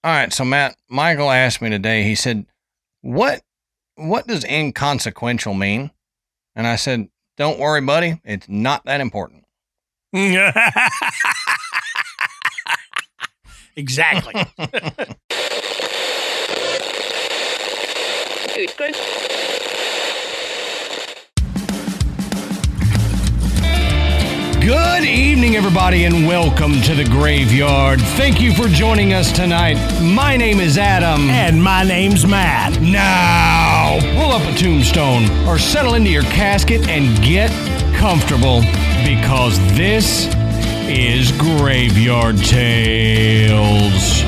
All right, so Matt, Michael asked me today, he said, what does inconsequential mean? And I said, don't worry, buddy. It's not that important. Exactly. Good. Good evening, everybody, and welcome to the Graveyard. Thank you for joining us tonight. My name is Adam. And my name's Matt. Now, pull up a tombstone or settle into your casket and get comfortable because this is Graveyard Tales.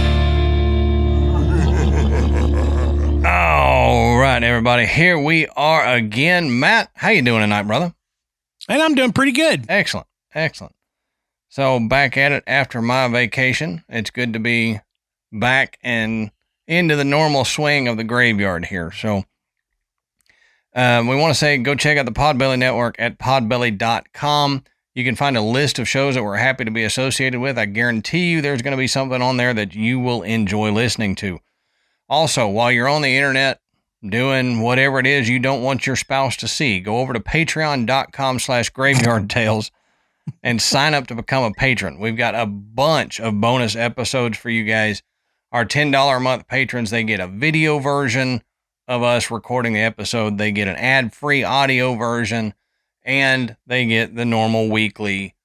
All right, everybody, here we are again. Matt, how you doing tonight, brother? And I'm doing pretty good. Excellent. So back at it after my vacation. It's good to be back and into the normal swing of the graveyard here. So we want to say go check out the Podbelly Network at podbelly.com. You can find a list of shows that we're happy to be associated with. I guarantee you there's going to be something on there that you will enjoy listening to. Also, while you're on the internet doing whatever it is you don't want your spouse to see, go over to patreon.com/graveyardtales and sign up to become a patron. We've got a bunch of bonus episodes for you guys. Our $10 a month patrons, they get a video version of us recording the episode. They get an ad-free audio version, and they get the normal weekly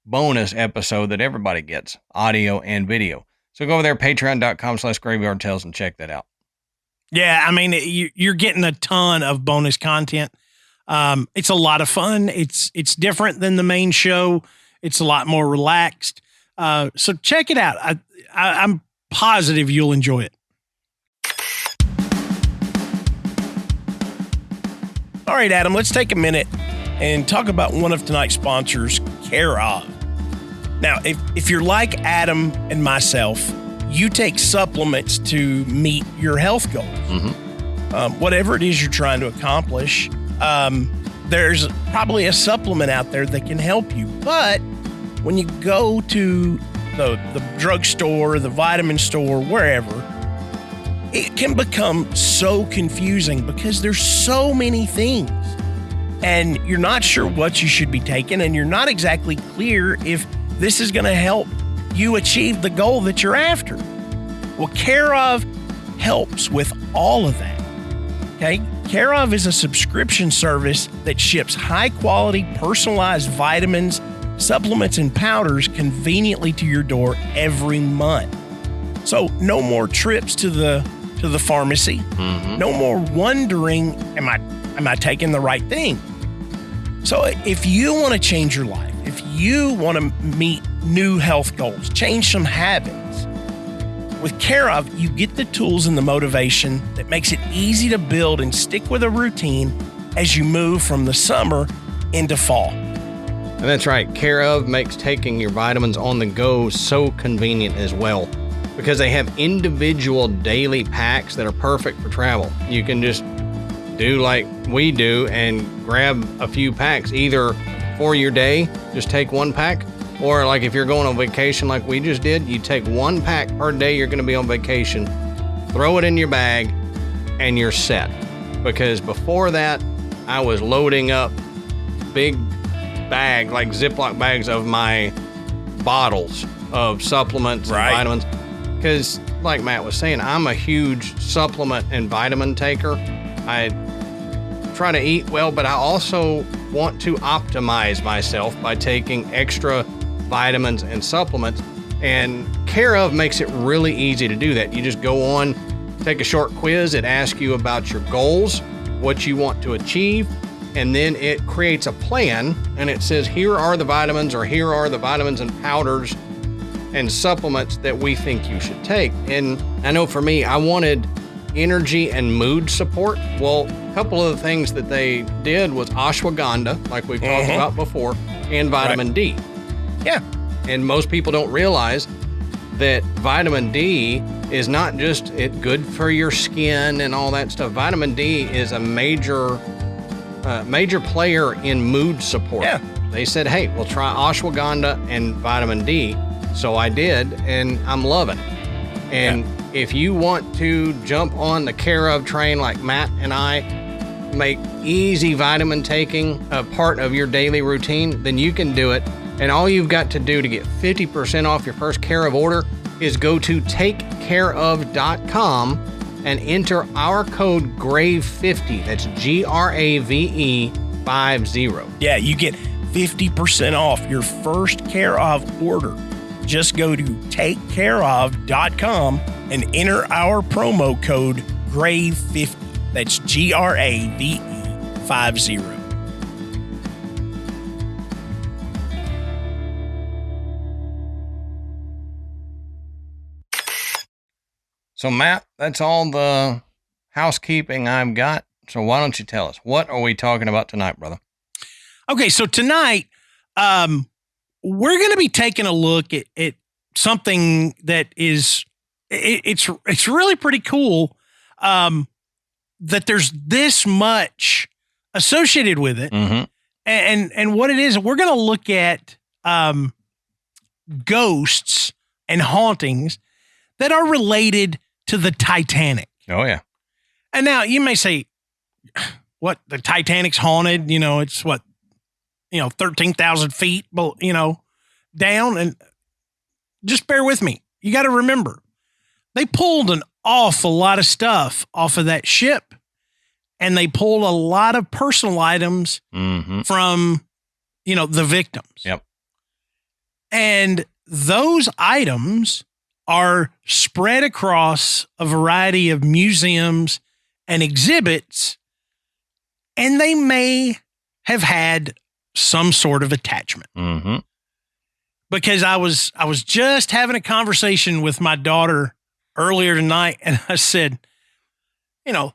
bonus episode that everybody gets, audio and video. So go over there, patreon.com/graveyardtales, and check that out. Yeah, I mean, you're getting a ton of bonus content. It's a lot of fun. It's different than the main show. It's a lot more relaxed. So check it out. I'm positive you'll enjoy it. All right, Adam, let's take a minute and talk about one of tonight's sponsors, Care Of. Now, if you're like Adam and myself, you take supplements to meet your health goals. Mm-hmm. Whatever it is you're trying to accomplish, there's probably a supplement out there that can help you. But when you go to the drugstore, the vitamin store, wherever, it can become so confusing because there's so many things. And you're not sure what you should be taking, and you're not exactly clear if this is going to help you achieve the goal that you're after. Well, Care Of helps with all of that. Okay? Care Of is a subscription service that ships high-quality, personalized vitamins, supplements, and powders conveniently to your door every month. So no more trips to the pharmacy. Mm-hmm. No more wondering, am I taking the right thing? So if you want to change your life, if you want to meet new health goals, change some habits, with Care Of, you get the tools and the motivation that makes it easy to build and stick with a routine as you move from the summer into fall. And that's right. Care Of makes taking your vitamins on the go so convenient as well because they have individual daily packs that are perfect for travel. You can just do like we do and grab a few packs either for your day, just take one pack, or like if you're going on vacation like we just did, you take one pack per day you're going to be on vacation, throw it in your bag, and you're set. Because before that, I was loading up big bag, like Ziploc bags of my bottles of supplements and vitamins. Because like Matt was saying, I'm a huge supplement and vitamin taker. I try to eat well, but I also want to optimize myself by taking extra vitamins and supplements, and Care Of makes it really easy to do that. You just go on, take a short quiz. It asks you about your goals, what you want to achieve, and then it creates a plan, and it says, here are the vitamins, or here are the vitamins and powders and supplements that we think you should take. And I know for me, I wanted energy and mood support. Well, a couple of the things that they did was ashwagandha, like we've talked about before, and vitamin D. Yeah. And most people don't realize that vitamin D is not just good for your skin and all that stuff. Vitamin D is a major player in mood support. Yeah. They said, hey, we'll try ashwagandha and vitamin D. So I did, and I'm loving it. And if you want to jump on the Care Of train like Matt and I, make easy vitamin taking a part of your daily routine, then you can do it. And all you've got to do to get 50% off your first Care Of order is go to takecareof.com and enter our code GRAVE50. That's GRAVE 50. Yeah, you get 50% off your first Care Of order. Just go to takecareof.com and enter our promo code GRAVE50. That's GRAVE 50. So, Matt, that's all the housekeeping I've got. So why don't you tell us, what are we talking about tonight, brother? Okay, so tonight, we're going to be taking a look at something that is, it's really pretty cool that there's this much associated with it. Mm-hmm. And what it is, we're going to look at ghosts and hauntings that are related to the Titanic. Oh, yeah. And now you may say, what, the Titanic's haunted? You know, it's what, 13,000 feet, down. And just bear with me. You got to remember, they pulled an awful lot of stuff off of that ship, and they pulled a lot of personal items from, the victims. Yep. And those items are spread across a variety of museums and exhibits, and they may have had some sort of attachment. Mm-hmm. Because I was just having a conversation with my daughter earlier tonight, and I said, I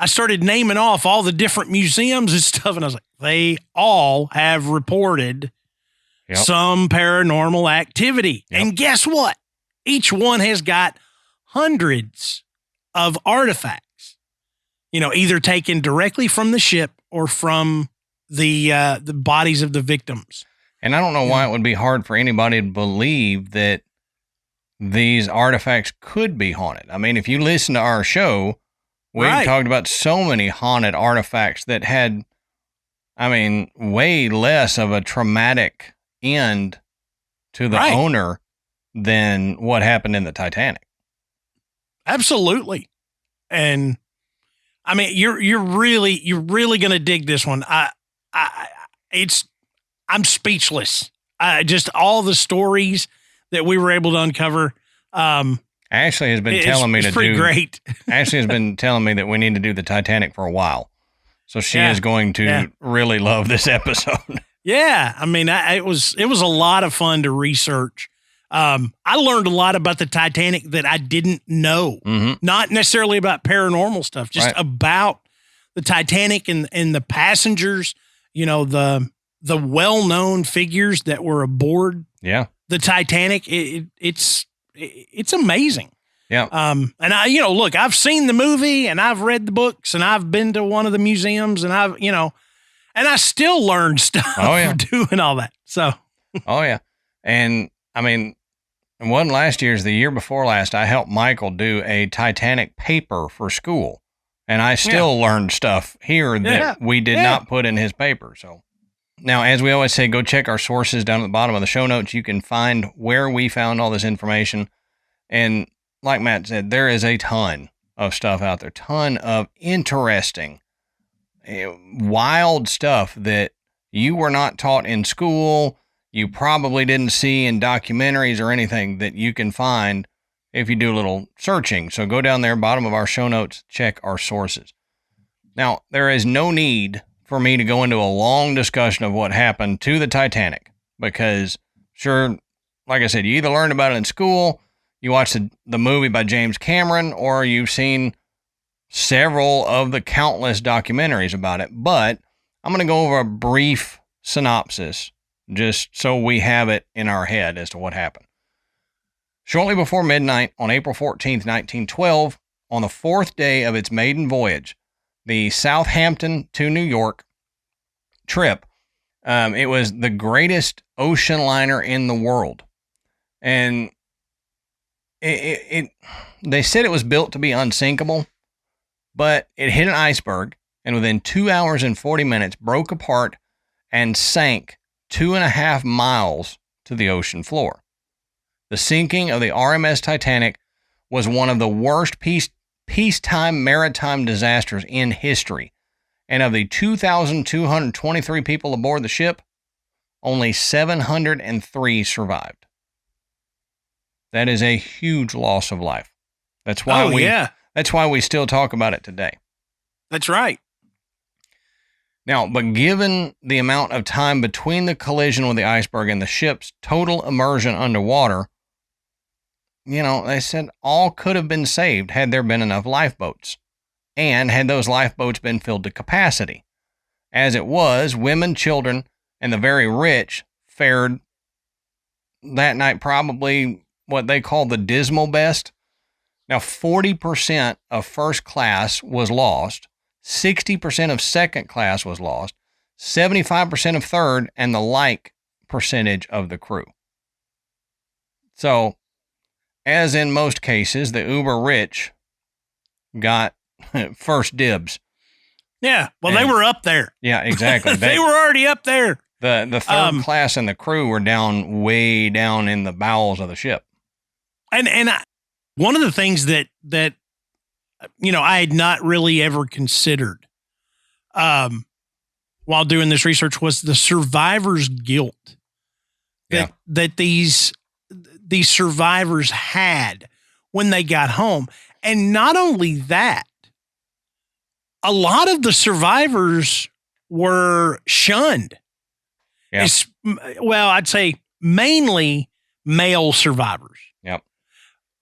started naming off all the different museums and stuff, and I was like, they all have reported some paranormal activity. Yep. And guess what? Each one has got hundreds of artifacts, either taken directly from the ship or from the bodies of the victims. And I don't know why it would be hard for anybody to believe that these artifacts could be haunted. I mean, if you listen to our show, we've talked about so many haunted artifacts that had, way less of a traumatic end to the owner than what happened in the Titanic. Absolutely. And you're really going to dig this one. I'm speechless. Just all the stories that we were able to uncover. Ashley has been telling me to pretty do. Great. Ashley has been telling me that we need to do the Titanic for a while, so she is going to really love this episode. Yeah, it was a lot of fun to research. I learned a lot about the Titanic that I didn't know. Mm-hmm. Not necessarily about paranormal stuff, just about the Titanic and the passengers. The well-known figures that were aboard. Yeah. The Titanic. It's amazing. Yeah. And look, I've seen the movie and I've read the books and I've been to one of the museums and and I still learned stuff doing all that. So. Oh yeah. And it wasn't last year's, the year before last, I helped Michael do a Titanic paper for school, and I still learned stuff here that we did not put in his paper. So now, as we always say, go check our sources down at the bottom of the show notes. You can find where we found all this information. And like Matt said, there is a ton of stuff out there, ton of interesting, wild stuff that you were not taught in school. You probably didn't see in documentaries or anything that you can find if you do a little searching. So go down there, bottom of our show notes, check our sources. Now, there is no need for me to go into a long discussion of what happened to the Titanic, because sure, like I said, you either learned about it in school, you watched the movie by James Cameron, or you've seen several of the countless documentaries about it. But I'm going to go over a brief synopsis just so we have it in our head as to what happened. Shortly before midnight on April 14th, 1912, on the fourth day of its maiden voyage, the Southampton to New York trip, it was the greatest ocean liner in the world. And they said it was built to be unsinkable, but it hit an iceberg and within 2 hours and 40 minutes broke apart and sank 2.5 miles to the ocean floor. The sinking of the RMS Titanic was one of the worst peacetime maritime disasters in history. And of the 2,223 people aboard the ship, only 703 survived. That is a huge loss of life. That's why That's why we still talk about it today. That's right. Now, but given the amount of time between the collision with the iceberg and the ship's total immersion underwater, they said all could have been saved had there been enough lifeboats, and had those lifeboats been filled to capacity. As it was, women, children, and the very rich fared that night probably what they call the dismal best. Now, 40% of first class was lost, 60% of second class was lost, 75% of third, and the like percentage of the crew. So, as in most cases, the uber rich got first dibs. Yeah, well, they were up there. Yeah, exactly. They were already up there. The third class and the crew were way down in the bowels of the ship. And one of the things that I had not really ever considered while doing this research was the survivor's guilt that these survivors had when they got home. And not only that, a lot of the survivors were shunned. Yeah. Well, I'd say mainly male survivors. Yep.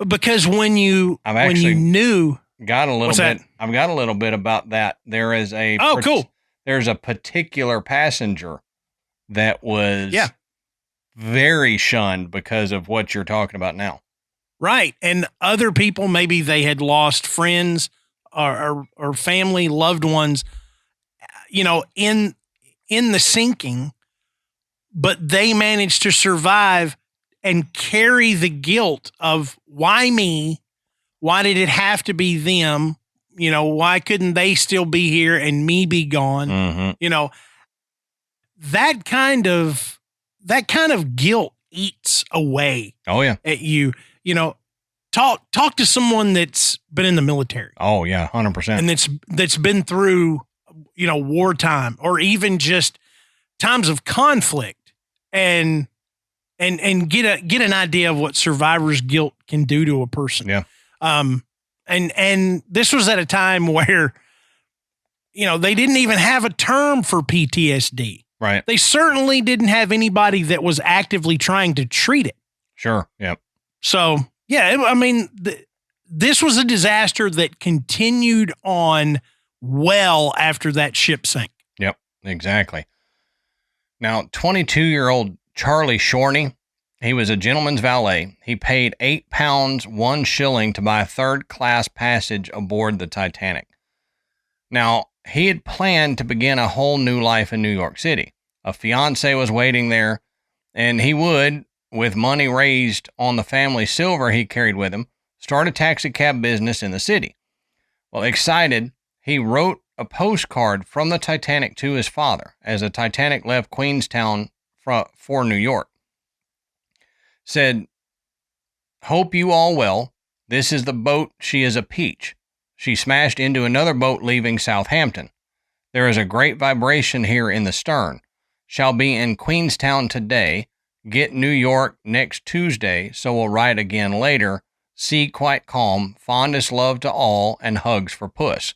Because when you knew, got a little bit. I've got a little bit about that. There is cool. There's a particular passenger that was very shunned because of what you're talking about now. Right. And other people, maybe they had lost friends or family, loved ones, in the sinking, but they managed to survive and carry the guilt of why me? Why did it have to be them? Why couldn't they still be here and me be gone? Mm-hmm. That kind of guilt eats away. Oh yeah. At you. Talk to someone that's been in the military. Oh yeah, 100%. And that's been through, wartime or even just times of conflict, and get an idea of what survivor's guilt can do to a person. Yeah. And this was at a time where, they didn't even have a term for PTSD. Right. They certainly didn't have anybody that was actively trying to treat it. Sure. Yep. So, yeah, this was a disaster that continued on well after that ship sank. Yep, exactly. Now, 22-year-old Charlie Shorney, he was a gentleman's valet. He paid £8, 1 shilling to buy a third-class passage aboard the Titanic. Now, he had planned to begin a whole new life in New York City. A fiance was waiting there, and he would, with money raised on the family silver he carried with him, start a taxi cab business in the city. Well, excited, he wrote a postcard from the Titanic to his father as the Titanic left Queenstown for New York. Said, "Hope you all well. This is the boat. She is a peach. She smashed into another boat leaving Southampton. There is a great vibration here in the stern. Shall be in Queenstown today. Get New York next Tuesday, so we'll write again later. Sea quite calm. Fondest love to all, and hugs for Puss."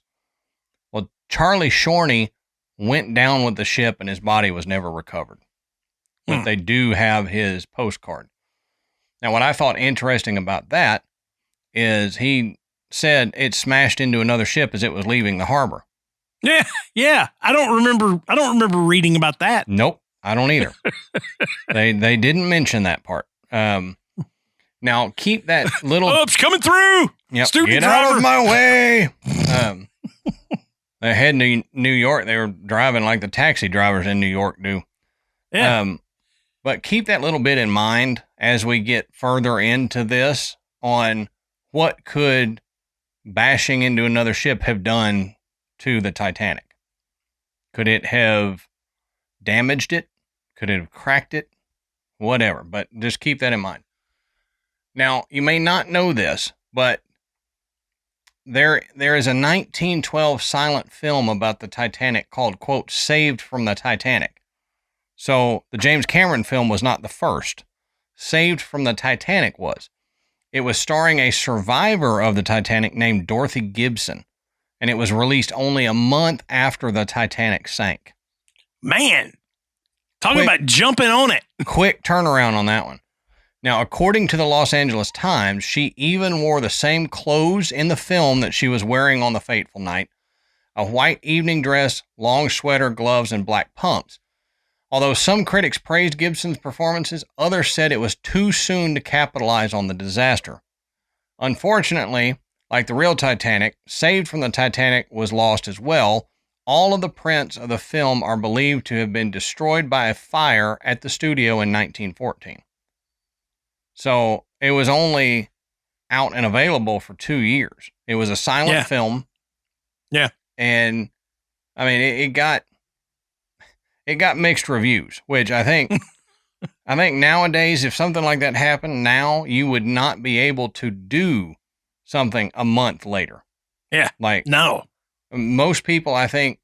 Well, Charlie Shorney went down with the ship, and his body was never recovered. But they do have his postcard. Now, what I thought interesting about that is he said it smashed into another ship as it was leaving the harbor. Yeah. I don't remember reading about that. Nope, I don't either. They didn't mention that part. Now keep that little. Oops, coming through. Yep, Student get driver. out of my way. They heading to New York. They were driving like the taxi drivers in New York do. Yeah. But keep that little bit in mind as we get further into this. on what could bashing into another ship have done to the Titanic. Could it have damaged it? Could it have cracked it? Whatever, but just keep that in mind. Now, you may not know this, but there is a 1912 silent film about the Titanic called, quote, Saved from the Titanic. So the James Cameron film was not the first. Saved from the Titanic was. It was starring a survivor of the Titanic named Dorothy Gibson, and it was released only a month after the Titanic sank. Man, talking about jumping on it. Quick turnaround on that one. Now, according to the Los Angeles Times, she even wore the same clothes in the film that she was wearing on the fateful night: a white evening dress, long sweater, gloves, and black pumps. Although some critics praised Gibson's performances, others said it was too soon to capitalize on the disaster. Unfortunately, like the real Titanic, Saved from the Titanic was lost as well. All of the prints of the film are believed to have been destroyed by a fire at the studio in 1914. So it was only out and available for 2 years. It was a silent film. Yeah. And I mean, it got mixed reviews, which I think nowadays, if something like that happened now, you would not be able to do something a month later. Yeah. Like, no. Most people, I think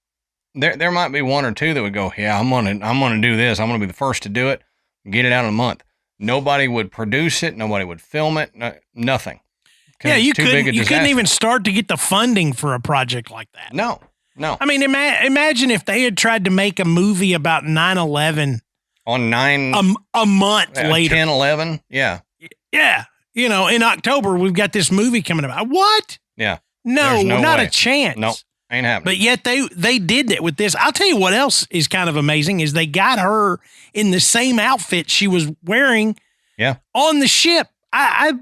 there might be one or two that would go, yeah, I'm going to do this. I'm going to be the first to do it. Get it out in a month. Nobody would produce it. Nobody would film it. Nothing. Yeah, you couldn't even start to get the funding for a project like that. No. I mean, imagine if they had tried to make a movie about 9/11 on a month later. 10/11. Yeah. Yeah. You know, in October, we've got this movie coming about. What? Yeah. No, not way. A chance. Nope. Ain't happening. But yet they did that with this. I'll tell you what else is kind of amazing is they got her in the same outfit she was wearing on the ship. I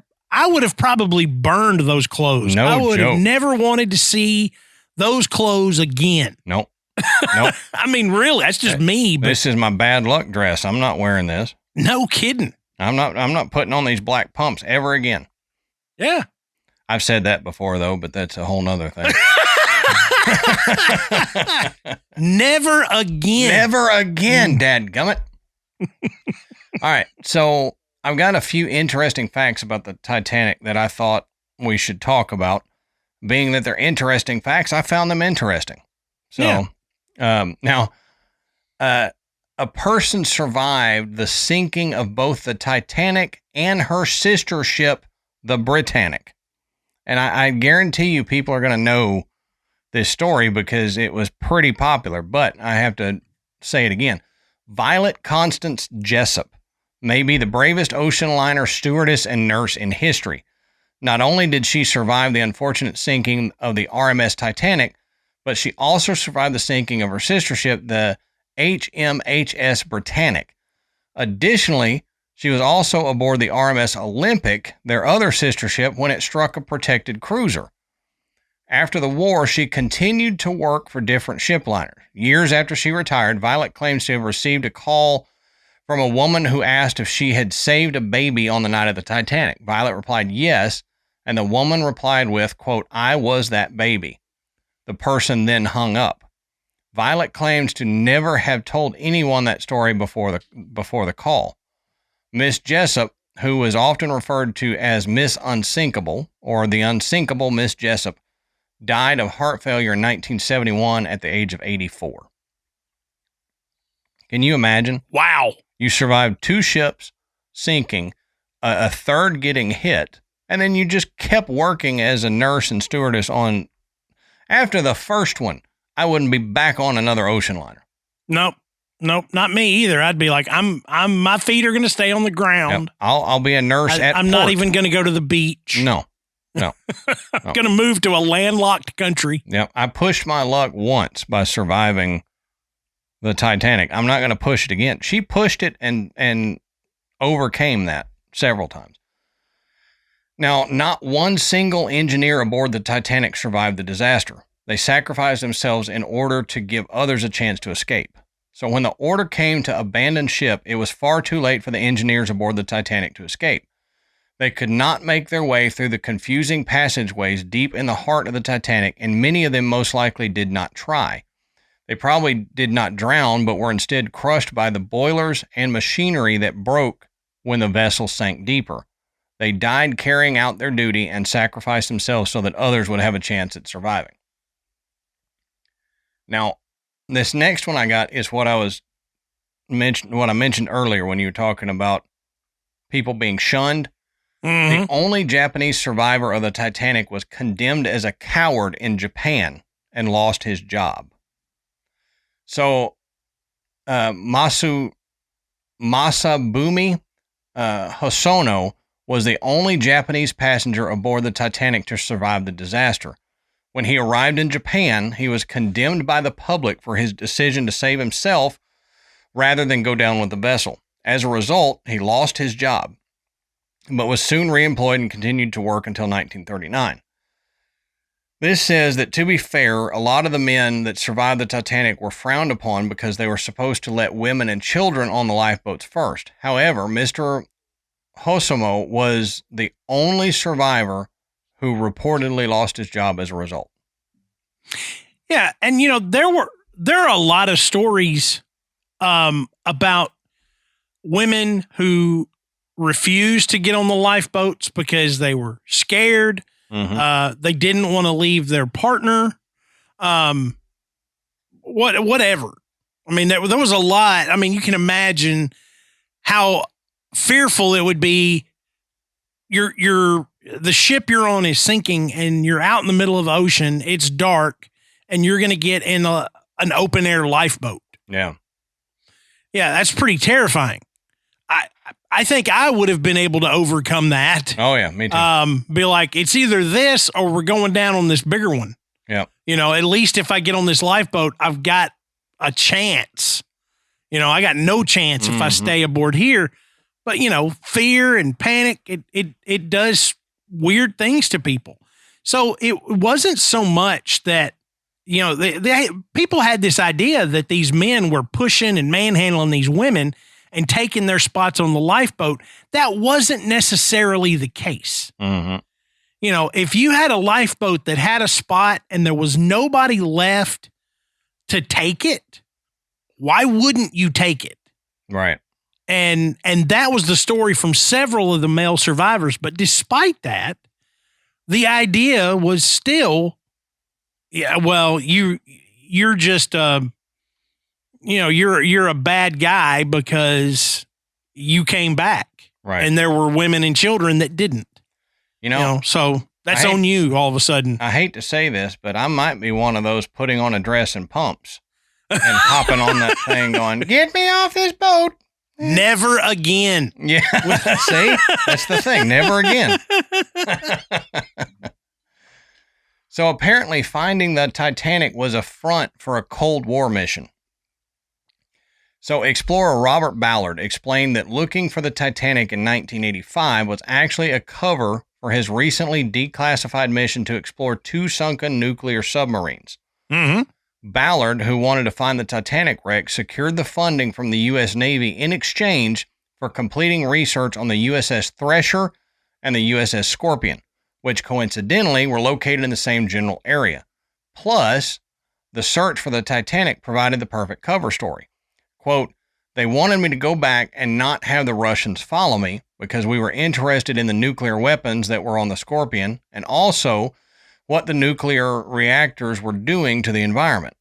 would have probably burned those clothes. No I would joke. have never wanted to see those clothes again. Nope. I mean, really, that's just me. But this is my bad luck dress. I'm not wearing this. No kidding. I'm not putting on these black pumps ever again. Yeah. I've said that before, though, but that's a whole nother thing. Never again. Never again, dadgummit. All right, so I've got a few interesting facts about the Titanic that I thought we should talk about. Being that they're interesting facts, I found them interesting. So now, a person survived the sinking of both the Titanic and her sister ship, the Britannic. And I guarantee you people are going to know this story because it was pretty popular, but I have to say it again. Violet Constance Jessup may be the bravest ocean liner stewardess and nurse in history. Not only did she survive the unfortunate sinking of the RMS Titanic, but she also survived the sinking of her sister ship, the HMHS Britannic. Additionally, she was also aboard the RMS Olympic, their other sister ship, when it struck a protected cruiser. After the war, she continued to work for different shipliners. Years after she retired, Violet claims to have received a call from a woman who asked if she had saved a baby on the night of the Titanic. Violet replied yes, and the woman replied with, quote, "I was that baby." The person then hung up. Violet claims to never have told anyone that story before the call. Miss Jessup, who was often referred to as Miss Unsinkable or the Unsinkable Miss Jessup, died of heart failure in 1971 at the age of 84. Can you imagine? Wow. You survived 2 ships sinking, a third getting hit, and then you just kept working as a nurse and stewardess on. After the first one, I wouldn't be back on another ocean liner. Nope, not me either. I'd be like, my feet are going to stay on the ground. Yep. I'll be a nurse I'm not even going to go to the beach. No. I'm going to move to a landlocked country. Yep. I pushed my luck once by surviving the Titanic. I'm not going to push it again. She pushed it and overcame that several times. Now, not one single engineer aboard the Titanic survived the disaster. They sacrificed themselves in order to give others a chance to escape. So when the order came to abandon ship, it was far too late for the engineers aboard the Titanic to escape. They could not make their way through the confusing passageways deep in the heart of the Titanic, and many of them most likely did not try. They probably did not drown, but were instead crushed by the boilers and machinery that broke when the vessel sank deeper. They died carrying out their duty and sacrificed themselves so that others would have a chance at surviving. Now, this next one I got is what I mentioned earlier when you were talking about people being shunned. The only Japanese survivor of the Titanic was condemned as a coward in Japan and lost his job. So, Masabumi Hosono was the only Japanese passenger aboard the Titanic to survive the disaster. When he arrived in Japan, he was condemned by the public for his decision to save himself rather than go down with the vessel. As a result, he lost his job, but was soon reemployed and continued to work until 1939. This says that, to be fair, a lot of the men that survived the Titanic were frowned upon because they were supposed to let women and children on the lifeboats first. However, Mr. Hosomo was the only survivor who reportedly lost his job as a result. Yeah, and there are a lot of stories about women who refused to get on the lifeboats because they were scared. They didn't want to leave their partner. Whatever. I mean, there was a lot. I mean, you can imagine how fearful it would be. The ship you're on is sinking and you're out in the middle of the ocean. It's dark and you're going to get in an open air lifeboat. Yeah. Yeah. That's pretty terrifying. I think I would have been able to overcome that. Oh yeah. Me too. Be like, it's either this or we're going down on this bigger one. Yeah. At least if I get on this lifeboat, I've got a chance. I got no chance if I stay aboard here. But, fear and panic, it does weird things to people. So it wasn't so much that, people had this idea that these men were pushing and manhandling these women and taking their spots on the lifeboat. That wasn't necessarily the case. If you had a lifeboat that had a spot and there was nobody left to take it, why wouldn't you take it? Right. And that was the story from several of the male survivors. But despite that, the idea was still, you're just, you're a bad guy because you came back. Right. And there were women and children that didn't. So that's on you all of a sudden. I hate to say this, but I might be one of those putting on a dress and pumps and hopping on that thing going, get me off this boat. Never again. Yeah. See, that's the thing. Never again. So apparently finding the Titanic was a front for a Cold War mission. So explorer Robert Ballard explained that looking for the Titanic in 1985 was actually a cover for his recently declassified mission to explore 2 sunken nuclear submarines. Ballard, who wanted to find the Titanic wreck, secured the funding from the U.S. Navy in exchange for completing research on the USS Thresher and the USS Scorpion, which coincidentally were located in the same general area. Plus, the search for the Titanic provided the perfect cover story. Quote, they wanted me to go back and not have the Russians follow me because we were interested in the nuclear weapons that were on the Scorpion and also what the nuclear reactors were doing to the environment.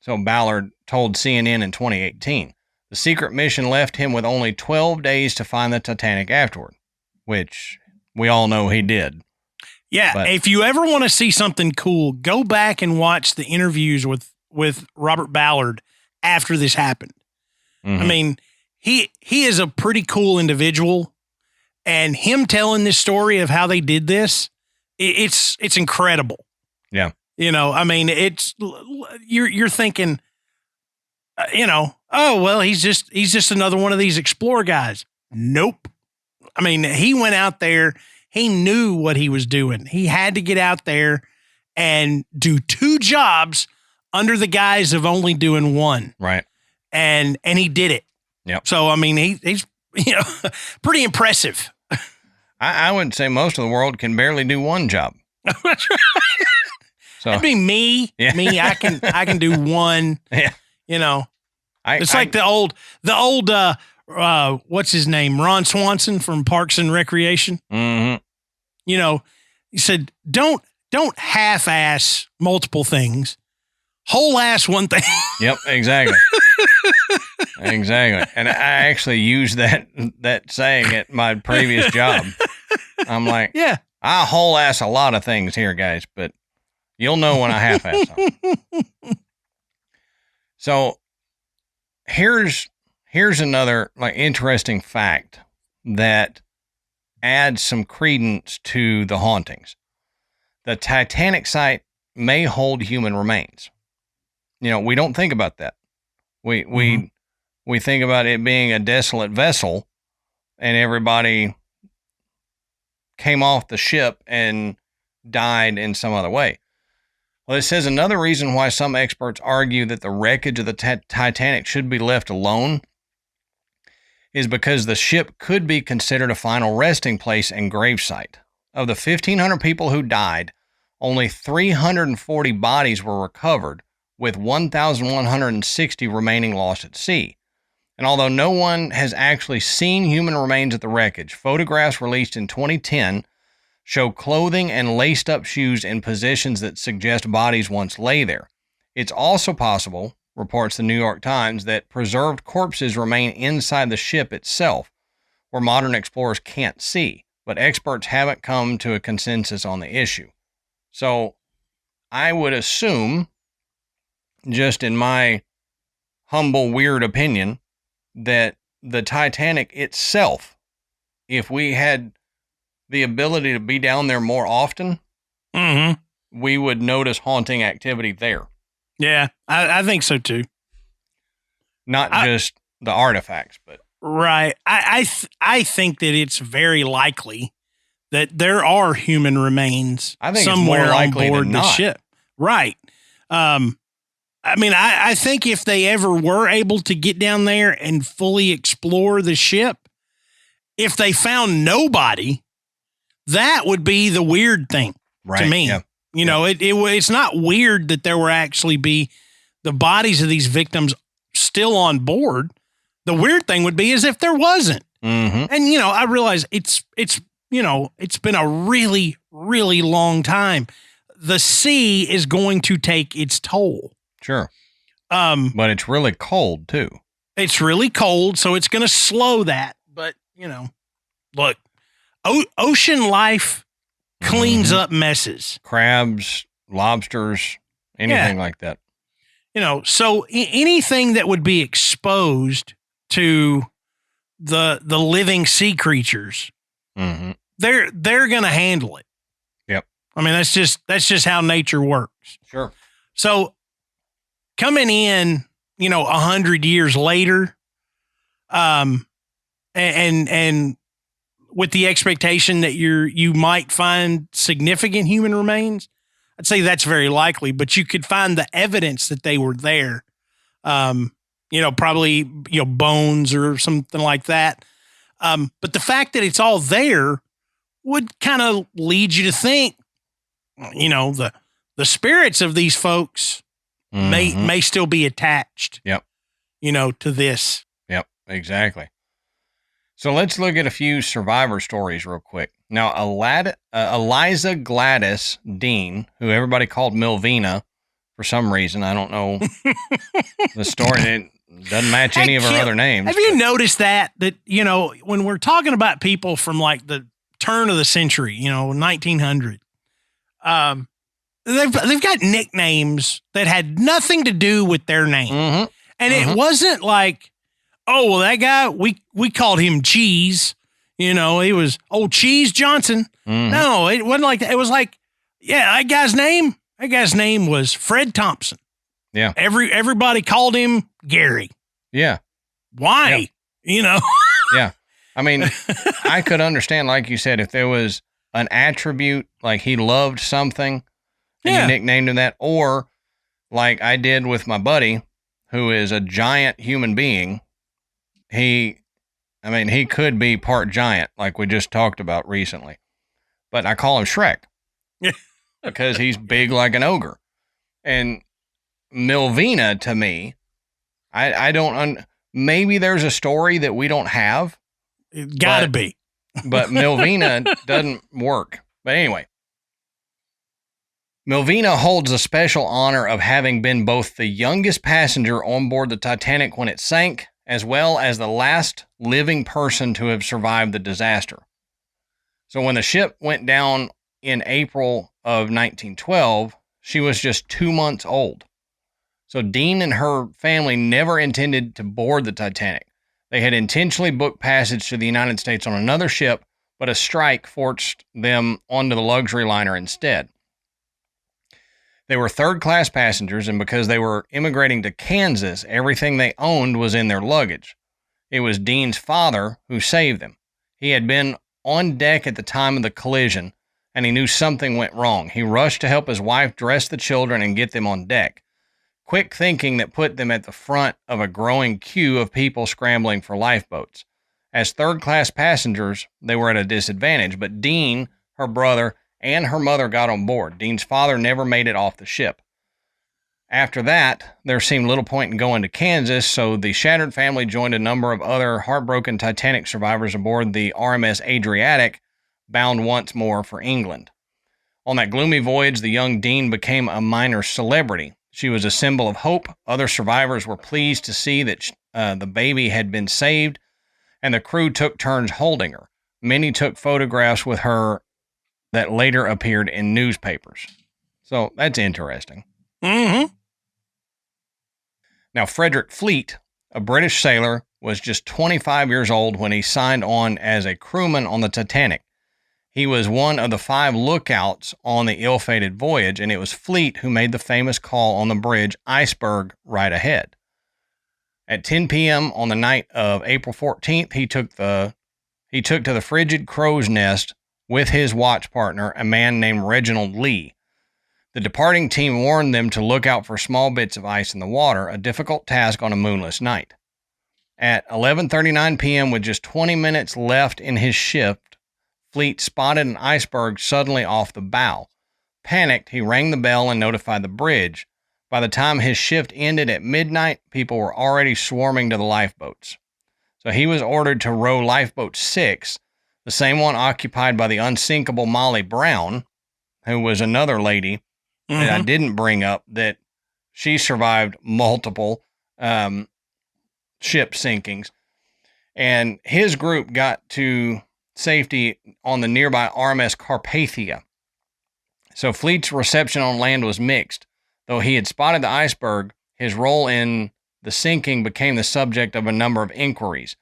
So Ballard told CNN in 2018. The secret mission left him with only 12 days to find the Titanic afterward, which we all know he did. Yeah, but if you ever want to see something cool, go back and watch the interviews with Robert Ballard after this happened. I mean, he is a pretty cool individual, and him telling this story of how they did this, it's incredible. Yeah. I mean, you're thinking, oh, well, he's just another one of these explorer guys. Nope. I mean, he went out there, he knew what he was doing. He had to get out there and do 2 jobs under the guise of only doing one. Right. And he did it. Yep. So, I mean, he's pretty impressive. I would say most of the world can barely do one job. So that'd be me. Yeah. Me, I can do one. Yeah. You know, it's like the old what's his name? Ron Swanson from Parks and Recreation. Mm-hmm. You know, he said, don't half-ass multiple things. Whole ass one thing. Yep, exactly. Exactly. And I actually used that saying at my previous job. I'm like, yeah, I whole ass a lot of things here, guys, but you'll know when I half ass them. So here's another like interesting fact that adds some credence to the hauntings. The Titanic site may hold human remains. You know, we don't think about that. We think about it being a desolate vessel and everybody came off the ship and died in some other way. Well, it says another reason why some experts argue that the wreckage of the Titanic should be left alone is because the ship could be considered a final resting place and gravesite. Of the 1,500 people who died, only 340 bodies were recovered, with 1,160 remaining lost at sea. And although no one has actually seen human remains at the wreckage, photographs released in 2010 show clothing and laced-up shoes in positions that suggest bodies once lay there. It's also possible, reports the New York Times, that preserved corpses remain inside the ship itself, where modern explorers can't see, but experts haven't come to a consensus on the issue. So I would assume, just in my humble, weird opinion, that the Titanic itself, if we had the ability to be down there more often, we would notice haunting activity there. Yeah, I think so too. Not just the artifacts, but right. I think that it's very likely that there are human remains somewhere on board the ship. Right. I mean, I think if they ever were able to get down there and fully explore the ship, if they found nobody, that would be the weird thing to me. Yeah. You know, it's not weird that there were actually be the bodies of these victims still on board. The weird thing would be is if there wasn't. Mm-hmm. And, you know, I realize it's been a really, really long time. The sea is going to take its toll. Sure. But it's really cold too. It's really cold, so it's going to slow that. But, you know, look, ocean life cleans up messes. Crabs, lobsters, anything like that. You know, so anything that would be exposed to the living sea creatures, they're going to handle it. Yep. I mean, that's just how nature works. Sure. So coming in, you know, 100 years later, and with the expectation that you might find significant human remains, I'd say that's very likely, but you could find the evidence that they were there. You know, probably, you know, bones or something like that. But the fact that it's all there would kind of lead you to think, you know, the spirits of these folks may still be attached. Yep. You know, to this. Yep, exactly. So let's look at a few survivor stories real quick. Now, Eliza Gladys Dean, who everybody called Milvina for some reason, I don't know the story. It doesn't match any of her other names. Have you noticed that, you know, when we're talking about people from like the turn of the century, you know, 1900, they've got nicknames that had nothing to do with their name. And it wasn't like, oh, well, that guy, we called him Cheese. You know, he was old Cheese Johnson. No, it wasn't like that. It was like, yeah, that guy's name was Fred Thompson. Yeah. Everybody called him Gary. Yeah. Why? Yep. You know? Yeah. I mean, I could understand, like you said, if there was an attribute, like he loved something and you nicknamed him that, or like I did with my buddy, who is a giant human being. He I mean, he could be part giant, like we just talked about recently. But I call him Shrek because he's big like an ogre. And Milvina, to me, I don't... maybe there's a story that we don't have. It gotta be. But Milvina doesn't work. But anyway. Milvina holds the special honor of having been both the youngest passenger on board the Titanic when it sank, as well as the last living person to have survived the disaster. So when the ship went down in April of 1912, she was just 2 months old. So Dean and her family never intended to board the Titanic. They had intentionally booked passage to the United States on another ship, but a strike forced them onto the luxury liner instead. They were third-class passengers, and because they were immigrating to Kansas, everything they owned was in their luggage. It was Dean's father who saved them. He had been on deck at the time of the collision, and he knew something went wrong. He rushed to help his wife dress the children and get them on deck. Quick thinking that put them at the front of a growing queue of people scrambling for lifeboats. As third-class passengers, they were at a disadvantage, but Dean, her brother, and her mother got on board. Dean's father never made it off the ship. After that, there seemed little point in going to Kansas, so the shattered family joined a number of other heartbroken Titanic survivors aboard the RMS Adriatic, bound once more for England. On that gloomy voyage, the young Dean became a minor celebrity. She was a symbol of hope. Other survivors were pleased to see that the baby had been saved, and the crew took turns holding her. Many took photographs with her that later appeared in newspapers. So that's interesting. Mm-hmm. Now, Frederick Fleet, a British sailor, was just 25 years old when he signed on as a crewman on the Titanic. He was one of the 5 lookouts on the ill-fated voyage, and it was Fleet who made the famous call on the bridge Iceberg right ahead. At 10 p.m. on the night of April 14th, he took to the frigid crow's nest with his watch partner, a man named Reginald Lee. The departing team warned them to look out for small bits of ice in the water, a difficult task on a moonless night. At 11:39 p.m., with just 20 minutes left in his shift, Fleet spotted an iceberg suddenly off the bow. Panicked, he rang the bell and notified the bridge. By the time his shift ended at midnight, people were already swarming to the lifeboats. So he was ordered to row Lifeboat 6, the same one occupied by the unsinkable Molly Brown, who was another lady that I didn't bring up, that she survived multiple ship sinkings. And his group got to safety on the nearby RMS Carpathia. So Fleet's reception on land was mixed. Though he had spotted the iceberg, his role in the sinking became the subject of a number of inquiries.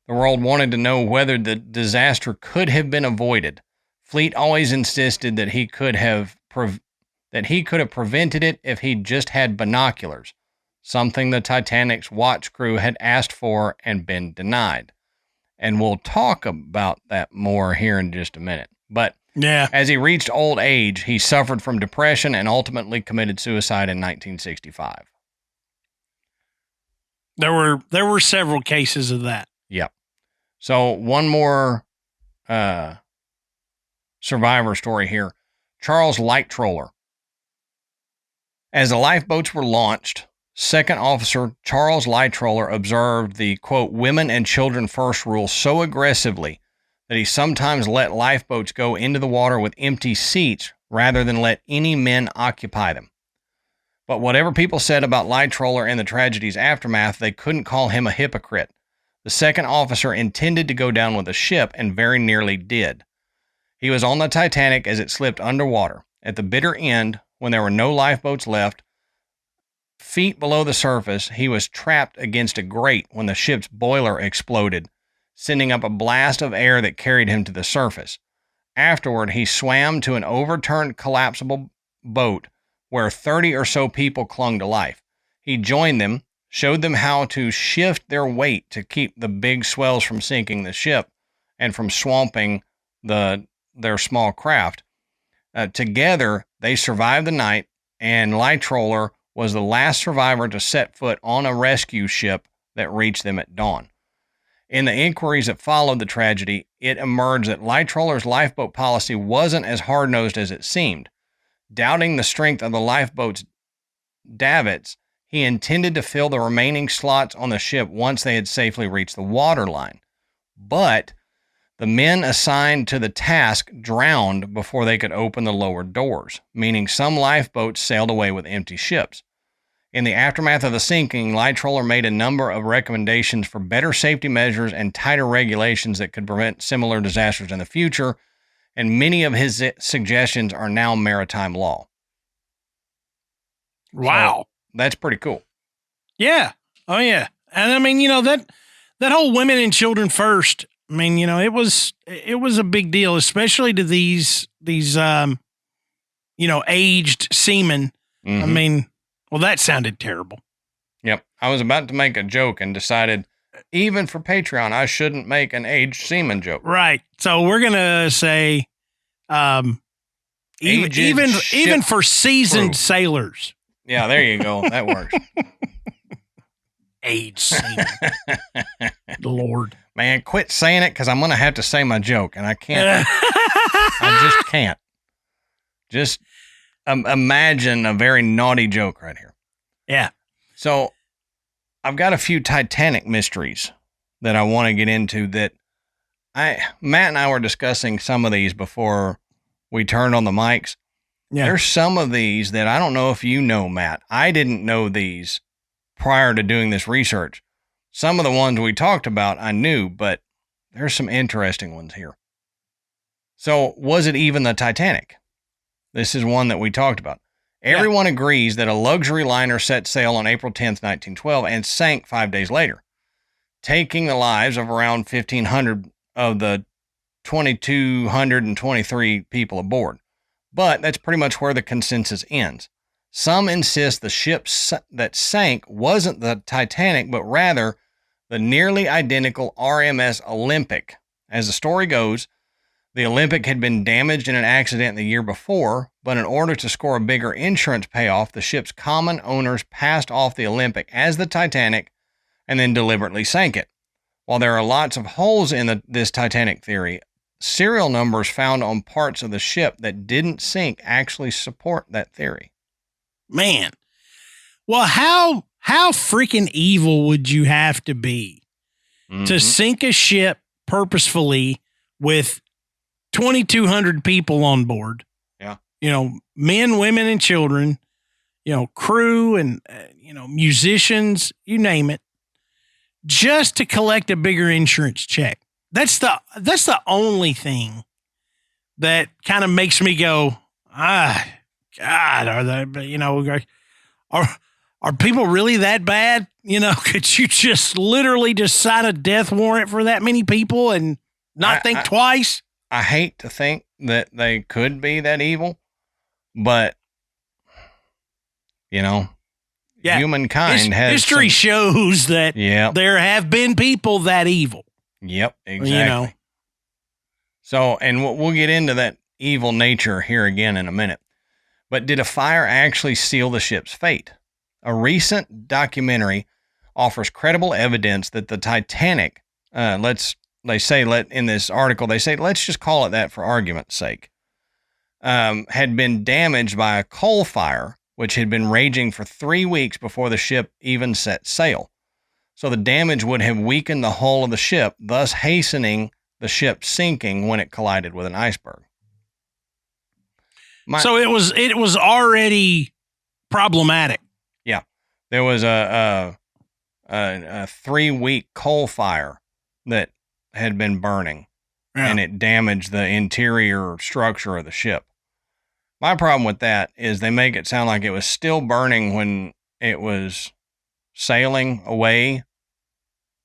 The world wanted to know whether the disaster could have been avoided. Fleet always insisted that he could have prevented it if he'd just had binoculars, something the Titanic's watch crew had asked for and been denied. And we'll talk about that more here in just a minute. But as he reached old age, he suffered from depression and ultimately committed suicide in 1965. There were several cases of that. Yep. So one more survivor story here. Charles Lightroller. As the lifeboats were launched, Second Officer Charles Lightroller observed the, quote, women and children first rule so aggressively that he sometimes let lifeboats go into the water with empty seats rather than let any men occupy them. But whatever people said about Lightroller and the tragedy's aftermath, they couldn't call him a hypocrite. The second officer intended to go down with the ship and very nearly did. He was on the Titanic as it slipped underwater. At the bitter end, when there were no lifeboats left, feet below the surface, he was trapped against a grate when the ship's boiler exploded, sending up a blast of air that carried him to the surface. Afterward, he swam to an overturned collapsible boat where 30 or so people clung to life. He joined them, showed them how to shift their weight to keep the big swells from sinking the ship and from swamping their small craft. Together, they survived the night, and Lightroller was the last survivor to set foot on a rescue ship that reached them at dawn. In the inquiries that followed the tragedy, it emerged that Lightroller's lifeboat policy wasn't as hard-nosed as it seemed. Doubting the strength of the lifeboat's davits, he intended to fill the remaining slots on the ship once they had safely reached the waterline. But the men assigned to the task drowned before they could open the lower doors, meaning some lifeboats sailed away with empty ships. In the aftermath of the sinking, Lightroller made a number of recommendations for better safety measures and tighter regulations that could prevent similar disasters in the future, and many of his suggestions are now maritime law. Wow. So, that's pretty cool. Yeah. Oh, yeah. And I mean, that whole women and children first, I mean, it was a big deal, especially to these aged seamen. Mm-hmm. I mean, well, that sounded terrible. Yep. I was about to make a joke and decided, even for Patreon, I shouldn't make an aged seaman joke. Right. So we're going to say, even for seasoned sailors. Yeah, there you go. That works. Aged seaman. Lord. Man, quit saying it because I'm going to have to say my joke, and I can't. I just can't. Just imagine a very naughty joke right here. Yeah. So I've got a few Titanic mysteries that I want to get into that Matt and I were discussing some of these before we turned on the mics. Yeah. There's some of these that I don't know if you know, Matt. I didn't know these prior to doing this research. Some of the ones we talked about I knew, but there's some interesting ones here. So was it even the Titanic? This is one that we talked about. Everyone agrees that a luxury liner set sail on April 10th, 1912 and sank 5 days later, taking the lives of around 1,500 of the 2,223 people aboard. But that's pretty much where the consensus ends. Some insist the ship that sank wasn't the Titanic, but rather the nearly identical RMS Olympic. As the story goes, the Olympic had been damaged in an accident the year before, but in order to score a bigger insurance payoff, the ship's common owners passed off the Olympic as the Titanic and then deliberately sank it. While there are lots of holes in this Titanic theory, serial numbers found on parts of the ship that didn't sink actually support that theory. Man. Well, how freaking evil would you have to be to sink a ship purposefully with 2,200 people on board? Yeah. Men, women, and children, crew and, musicians, you name it, just to collect a bigger insurance check. That's the only thing that kind of makes me go, God, are people really that bad? Could you just literally just sign a death warrant for that many people and not think twice? I hate to think that they could be that evil, but humankind has history shows that there have been people that evil. Yep, exactly. So, and we'll get into that evil nature here again in a minute. But did a fire actually seal the ship's fate? A recent documentary offers credible evidence that the Titanic, in this article, they say, let's just call it that for argument's sake, had been damaged by a coal fire, which had been raging for 3 weeks before the ship even set sail. So the damage would have weakened the hull of the ship, thus hastening the ship sinking when it collided with an iceberg. So it was already problematic. Yeah. There was a 3-week coal fire that had been burning, and it damaged the interior structure of the ship. My problem with that is they make it sound like it was still burning when it was sailing away.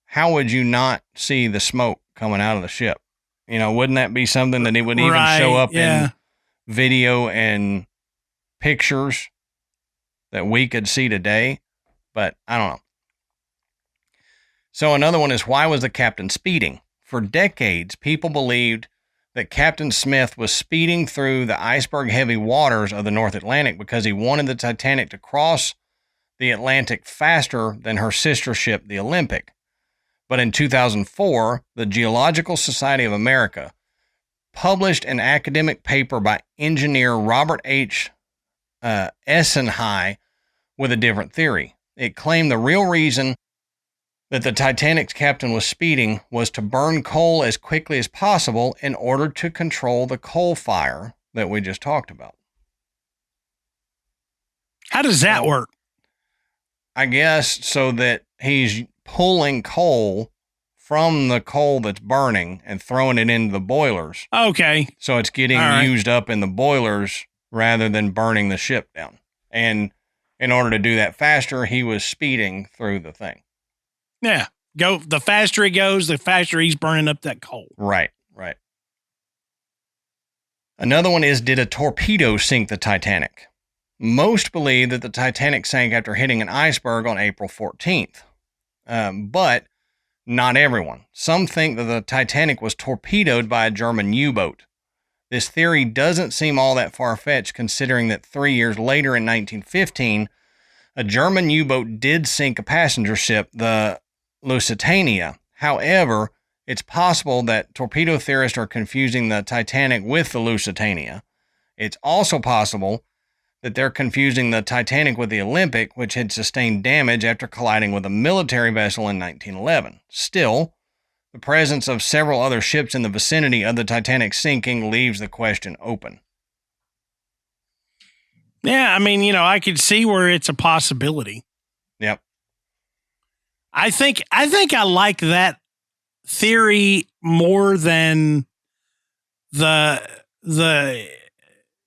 How would you not see the smoke coming out of the ship? Wouldn't that be something that it would even show up in video and pictures that we could see today? But I don't know. So another one is, why was the captain speeding? For decades, people believed that Captain Smith was speeding through the iceberg-heavy waters of the North Atlantic because he wanted the Titanic to cross the Atlantic faster than her sister ship, the Olympic. But in 2004, the Geological Society of America published an academic paper by engineer Robert H. Essenhigh with a different theory. It claimed the real reason that the Titanic's captain was speeding was to burn coal as quickly as possible in order to control the coal fire that we just talked about. How does that work? I guess so that he's pulling coal from the coal that's burning and throwing it into the boilers. Okay. So it's getting used up in the boilers rather than burning the ship down. And in order to do that faster, he was speeding through the thing. Yeah. The faster he goes, the faster he's burning up that coal. Right. Another one is, did a torpedo sink the Titanic? Most believe that the Titanic sank after hitting an iceberg on April 14th. But not everyone. Some think that the Titanic was torpedoed by a German U-boat. This theory doesn't seem all that far-fetched, considering that 3 years later in 1915, a German U-boat did sink a passenger ship, the Lusitania. However, it's possible that torpedo theorists are confusing the Titanic with the Lusitania. It's also possible that they're confusing the Titanic with the Olympic, which had sustained damage after colliding with a military vessel in 1911. Still, the presence of several other ships in the vicinity of the Titanic sinking leaves the question open. Yeah, I mean, I could see where it's a possibility. Yep. I think I like that theory more than the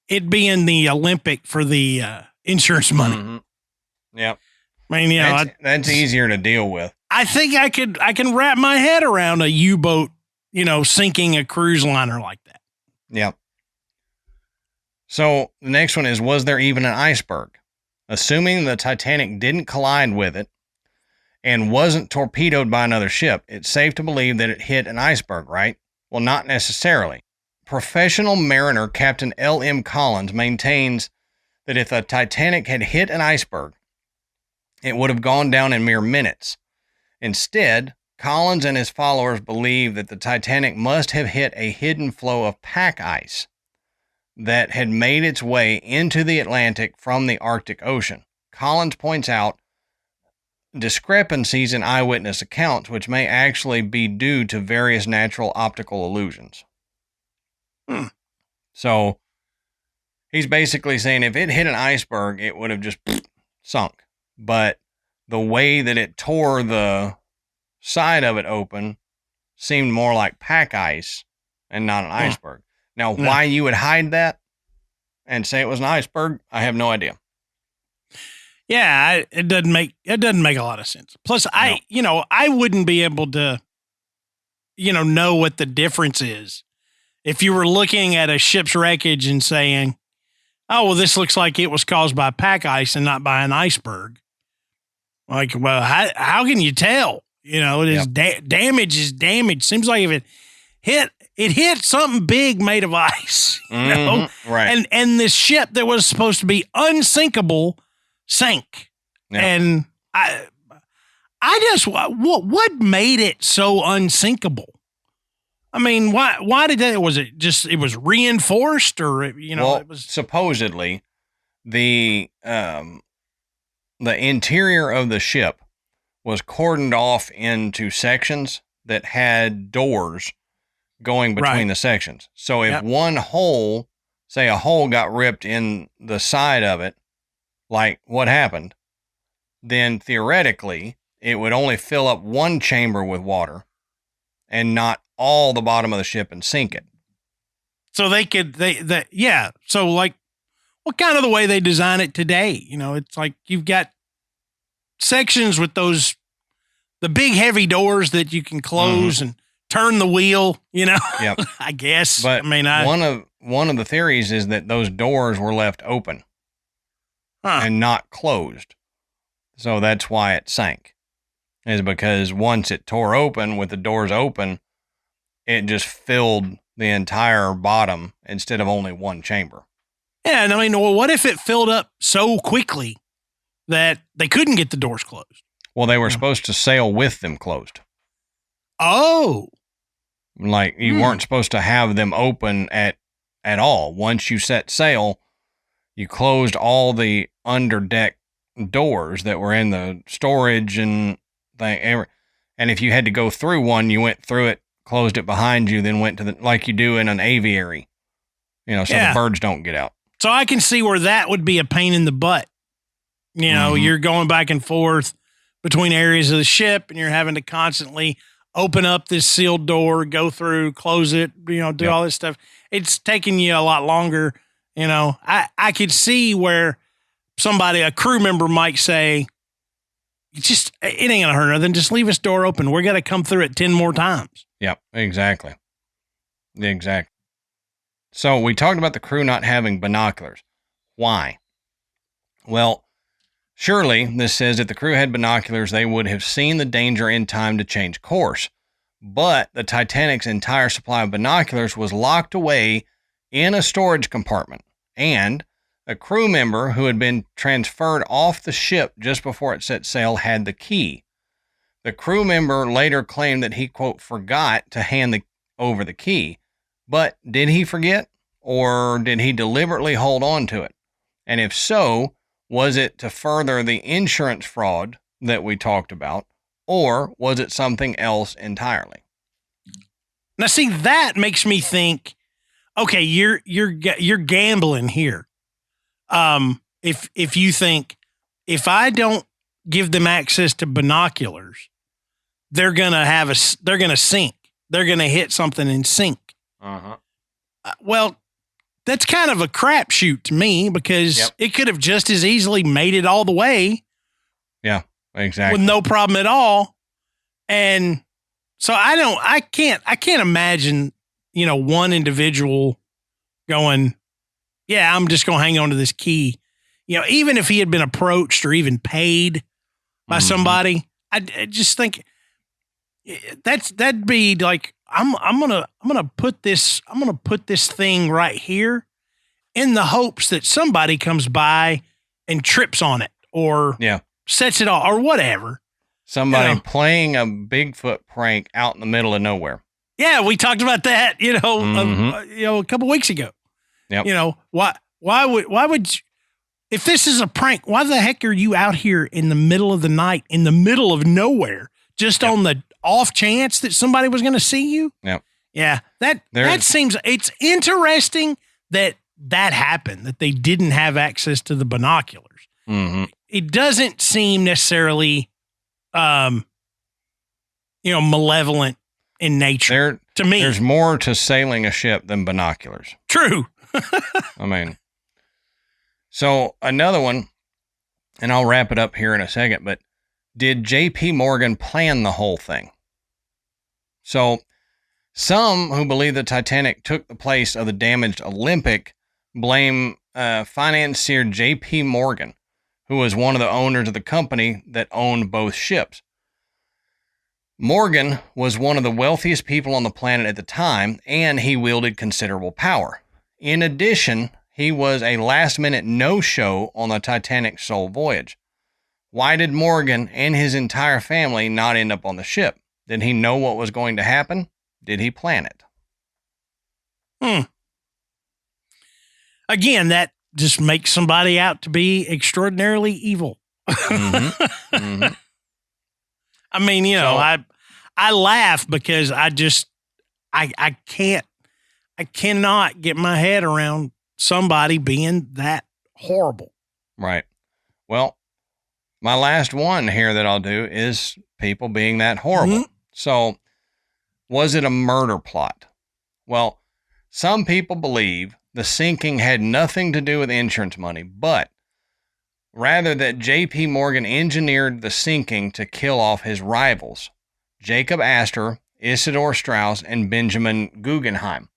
it being the Olympic for the insurance money. Mm-hmm. Yep. I mean, that's easier to deal with. I think I can wrap my head around a U-boat, sinking a cruise liner like that. Yep. So the next one is, was there even an iceberg? Assuming the Titanic didn't collide with it and wasn't torpedoed by another ship, it's safe to believe that it hit an iceberg, right? Well, not necessarily. Professional mariner Captain L.M. Collins maintains that if the Titanic had hit an iceberg, it would have gone down in mere minutes. Instead, Collins and his followers believe that the Titanic must have hit a hidden flow of pack ice that had made its way into the Atlantic from the Arctic Ocean. Collins points out discrepancies in eyewitness accounts, which may actually be due to various natural optical illusions. So he's basically saying if it hit an iceberg, it would have just sunk. But the way that it tore the side of it open seemed more like pack ice and not an iceberg. Now, why you would hide that and say it was an iceberg, I have no idea. Yeah, it doesn't make a lot of sense. Plus, I wouldn't be able to, know what the difference is if you were looking at a ship's wreckage and saying, "Oh, well, this looks like it was caused by pack ice and not by an iceberg." Like, well, how can you tell? It is damage is damage. Seems like if it hit something big made of ice, right? And this ship that was supposed to be unsinkable sank. Yep. And I just what made it so unsinkable? I mean, why did that? It was reinforced, or it was supposedly the interior of the ship was cordoned off into sections that had doors going between the sections. So if one hole, say a hole got ripped in the side of it, like what happened, then theoretically it would only fill up one chamber with water and not all the bottom of the ship and sink it. So So like, what kind of the way they design it today? It's like you've got sections with the big heavy doors that you can close and turn the wheel, Yep. I guess. But one of the theories is that those doors were left open and not closed. So that's why it sank, is because once it tore open with the doors open, it just filled the entire bottom instead of only one chamber. Yeah. And I mean, well, what if it filled up so quickly that they couldn't get the doors closed? Well, they were supposed to sail with them closed. Oh. Like you weren't supposed to have them open at all. Once you set sail, you closed all the underdeck doors that were in the storage and thing. And if you had to go through one, you went through it, closed it behind you, then went to like you do in an aviary, so the birds don't get out. So I can see where that would be a pain in the butt. You're going back and forth between areas of the ship and you're having to constantly open up this sealed door, go through, close it, do all this stuff. It's taking you a lot longer. I could see where a crew member might say, it ain't going to hurt nothing. Just leave this door open. We're going to come through it 10 more times. Yep, exactly. Exactly. So we talked about the crew not having binoculars. Why? Well, surely this says if the crew had binoculars, they would have seen the danger in time to change course. But the Titanic's entire supply of binoculars was locked away in a storage compartment, and a crew member who had been transferred off the ship just before it set sail had the key. The crew member later claimed that he, quote, forgot to hand over the key. But did he forget, or did he deliberately hold on to it? And if so, was it to further the insurance fraud that we talked about, or was it something else entirely? Now, see, that makes me think, okay, you're gambling here. If you think, if I don't give them access to binoculars, they're gonna sink. They're gonna hit something and sink. Well, that's kind of a crapshoot to me because it could have just as easily made it all the way. Yeah, exactly. With no problem at all. And so I can't imagine, one individual going, yeah, I'm just going to hang on to this key. Even if he had been approached or even paid by somebody, I just think that'd be like, I'm gonna put this thing right here in the hopes that somebody comes by and trips on it or sets it off or whatever. Somebody playing a Bigfoot prank out in the middle of nowhere. Yeah, we talked about that, a couple weeks ago. Yep. Why would you, if this is a prank, why the heck are you out here in the middle of the night, in the middle of nowhere, just on the off chance that somebody was going to see you? Yep. Yeah. That seems, it's interesting that happened, that they didn't have access to the binoculars. Mm-hmm. It doesn't seem necessarily, malevolent in nature to me. There's more to sailing a ship than binoculars. True. I mean, so another one, and I'll wrap it up here in a second, but did J.P. Morgan plan the whole thing? So some who believe the Titanic took the place of the damaged Olympic blame financier J.P. Morgan, who was one of the owners of the company that owned both ships. Morgan was one of the wealthiest people on the planet at the time, and he wielded considerable power. In addition, he was a last-minute no-show on the Titanic's sole voyage. Why did Morgan and his entire family not end up on the ship? Did he know what was going to happen? Did he plan it? Again, that just makes somebody out to be extraordinarily evil. Mm-hmm. Mm-hmm. I mean, I laugh because I cannot get my head around somebody being that horrible. Right. Well, my last one here that I'll do is people being that horrible. Mm-hmm. So, was it a murder plot? Well, some people believe the sinking had nothing to do with insurance money, but rather that J.P. Morgan engineered the sinking to kill off his rivals, Jacob Astor, Isidor Straus, and Benjamin Guggenheim,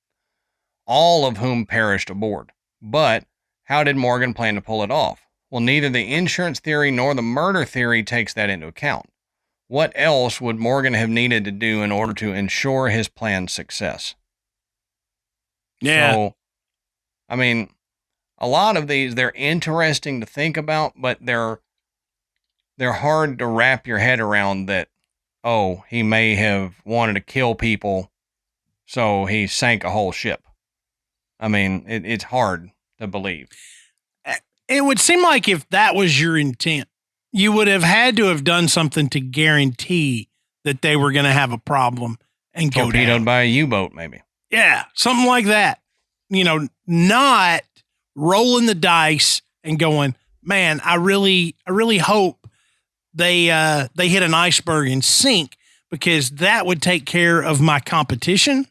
all of whom perished aboard. But how did Morgan plan to pull it off? Well, neither the insurance theory nor the murder theory takes that into account. What else would Morgan have needed to do in order to ensure his plan's success? Yeah. So, I mean, a lot of these, they're interesting to think about, but they're hard to wrap your head around that oh, he may have wanted to kill people, so he sank a whole ship. I mean, it's hard to believe. It would seem like if that was your intent, you would have had to have done something to guarantee that they were going to have a problem and go Torpedoed down. by a U-boat, maybe. Yeah, something like that. You know, not rolling the dice and going, man, I really hope they hit an iceberg and sink, because that would take care of my competition.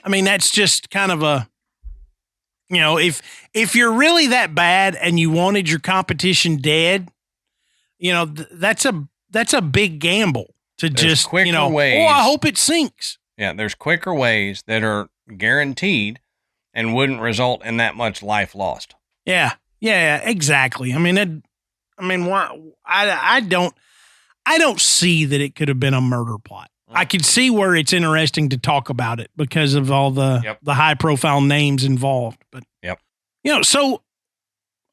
I mean, that's just kind of a, you know, if you're really that bad and you wanted your competition dead, you know, that's a big gamble to just, you know, ways. Oh, I hope it sinks. Yeah, there's quicker ways that are guaranteed and wouldn't result in that much life lost. Yeah, exactly. I mean, I don't see that it could have been a murder plot. I could see where it's interesting to talk about it because of all the high profile names involved. But, you know, so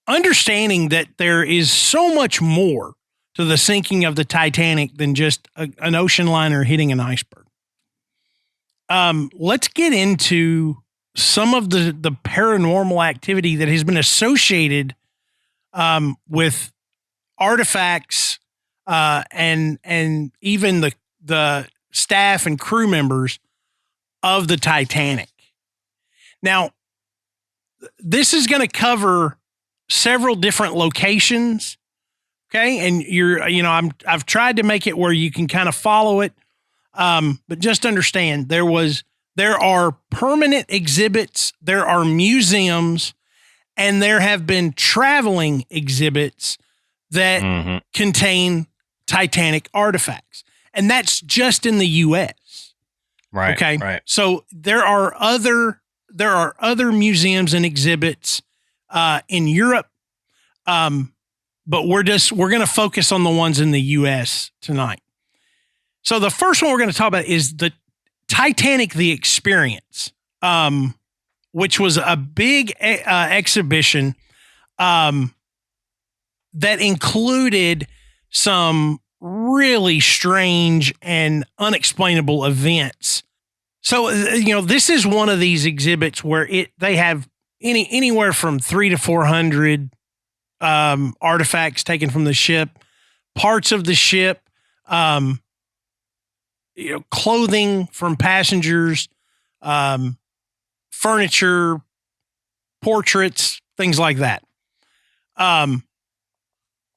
understanding that there is so much more to the sinking of the Titanic than just an ocean liner hitting an iceberg. Let's get into some of the paranormal activity that has been associated with artifacts and even the staff and crew members of the Titanic. Now, this is going to cover several different locations. Okay. And I've tried to make it where you can kind of follow it. But just understand there are permanent exhibits, there are museums, and there have been traveling exhibits that contain Titanic artifacts. And that's just in the U.S. Right. Okay. Right. So there are other museums and exhibits in Europe. But we're going to focus on the ones in the U.S. tonight. So the first one we're going to talk about is the Titanic, the Experience, which was a big exhibition that included some really strange and unexplainable events. So, you know, this is one of these exhibits where they have anywhere from 300 to 400 artifacts taken from the ship, parts of the ship, clothing from passengers, furniture, portraits, things like that.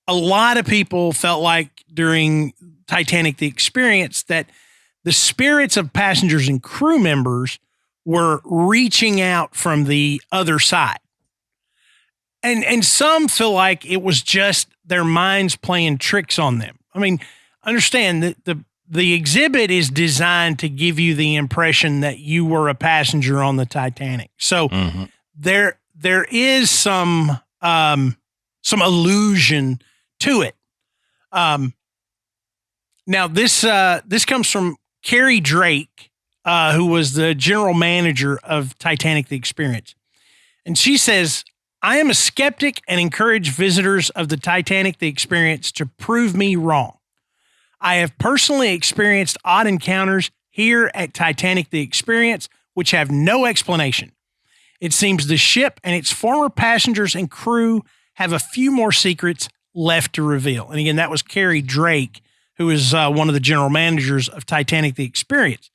A lot of people felt like during Titanic, the Experience, that the spirits of passengers and crew members were reaching out from the other side. And some feel like it was just their minds playing tricks on them. I mean, understand that the exhibit is designed to give you the impression that you were a passenger on the Titanic. So there is some illusion to it. Now this comes from Carrie Drake, who was the general manager of Titanic, the Experience. And she says, I am a skeptic and encourage visitors of the Titanic, the Experience to prove me wrong. I have personally experienced odd encounters here at Titanic, the Experience, which have no explanation. It seems the ship and its former passengers and crew have a few more secrets left to reveal. And again, that was Carrie Drake, who is one of the general managers of Titanic, the Experience.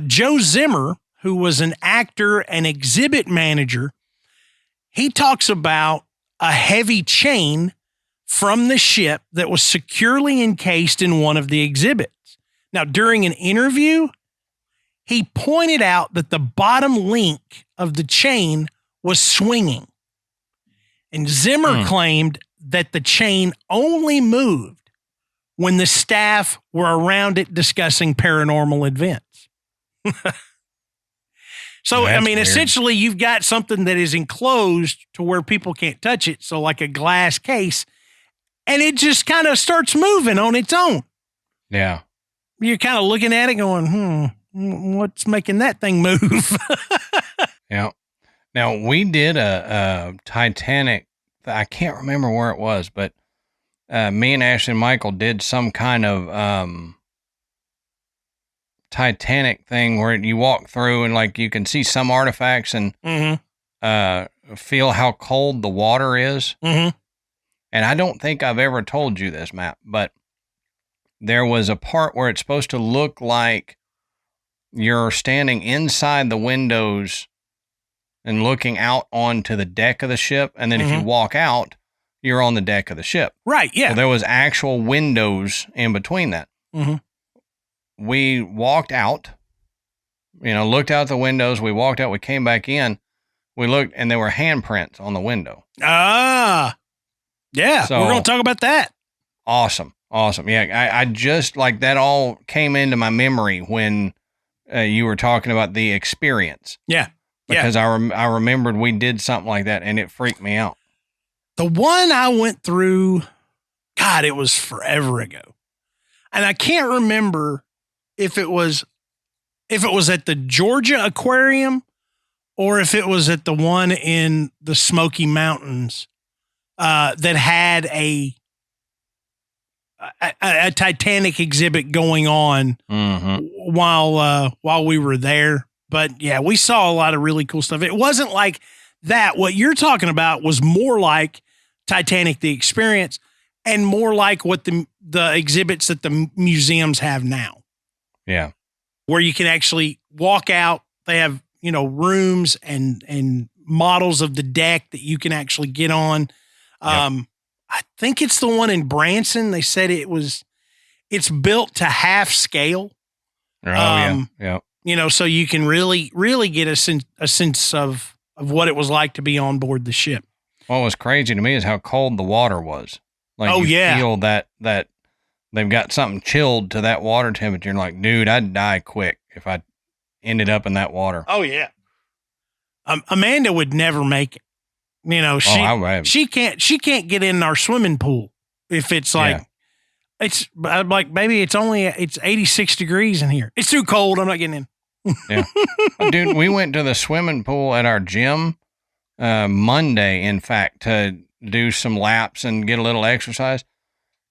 Joe Zimmer, who was an actor and exhibit manager, he talks about a heavy chain from the ship that was securely encased in one of the exhibits. Now, during an interview, he pointed out that the bottom link of the chain was swinging. And Zimmer claimed that the chain only moved when the staff were around it discussing paranormal events. So, That's I mean, weird. Essentially, you've got something that is enclosed to where people can't touch it. So like a glass case, and it just kind of starts moving on its own. Yeah. You're kind of looking at it going, what's making that thing move? Yeah. Now, we did a Titanic, I can't remember where it was, but me and Ashley and Michael did some kind of Titanic thing where you walk through and like you can see some artifacts and feel how cold the water is. Mm-hmm. And I don't think I've ever told you this, Matt, but there was a part where it's supposed to look like you're standing inside the windows and looking out onto the deck of the ship. And then if you walk out, you're on the deck of the ship. Right, yeah. So there was actual windows in between that. Mm-hmm. We walked out, looked out the windows. We walked out. We came back in. We looked, and there were handprints on the window. Ah, yeah. So, we're going to talk about that. Awesome. Yeah, I just, like, that all came into my memory when you were talking about the experience. Yeah. Because I remembered we did something like that, and it freaked me out. The one I went through, God, it was forever ago. And I can't remember if it was at the Georgia Aquarium or if it was at the one in the Smoky Mountains that had a Titanic exhibit going on while we were there. But yeah, we saw a lot of really cool stuff. It wasn't like that. What you're talking about was more like Titanic, the experience, and more like what the exhibits that the museums have now. Yeah. Where you can actually walk out. They have, rooms and models of the deck that you can actually get on. I think it's the one in Branson. They said it's built to half scale. Oh, yeah. So you can really, really get a sense of what it was like to be on board the ship. What was crazy to me is how cold the water was. Like, feel that they've got something chilled to that water temperature. And like, dude, I'd die quick if I ended up in that water. Oh yeah. Amanda would never make it. She can't get in our swimming pool if it's like, it's like, baby, it's 86 degrees in here. It's too cold. I'm not getting in. Yeah. Dude, we went to the swimming pool at our gym Monday, in fact, to do some laps and get a little exercise.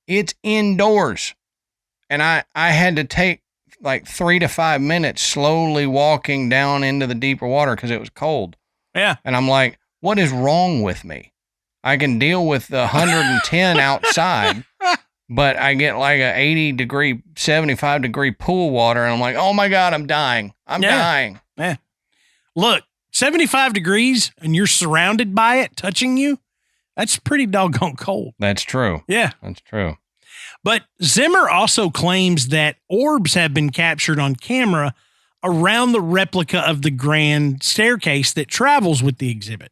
It's indoors. And I had to take like 3 to 5 minutes slowly walking down into the deeper water because it was cold. Yeah. And I'm like, what is wrong with me? I can deal with the 110 outside, but I get like a 80 degree, 75 degree pool water. And I'm like, oh my God, I'm dying. I'm dying. Yeah. Look, 75 degrees and you're surrounded by it touching you. That's pretty doggone cold. That's true. Yeah. That's true. But Zimmer also claims that orbs have been captured on camera around the replica of the grand staircase that travels with the exhibit.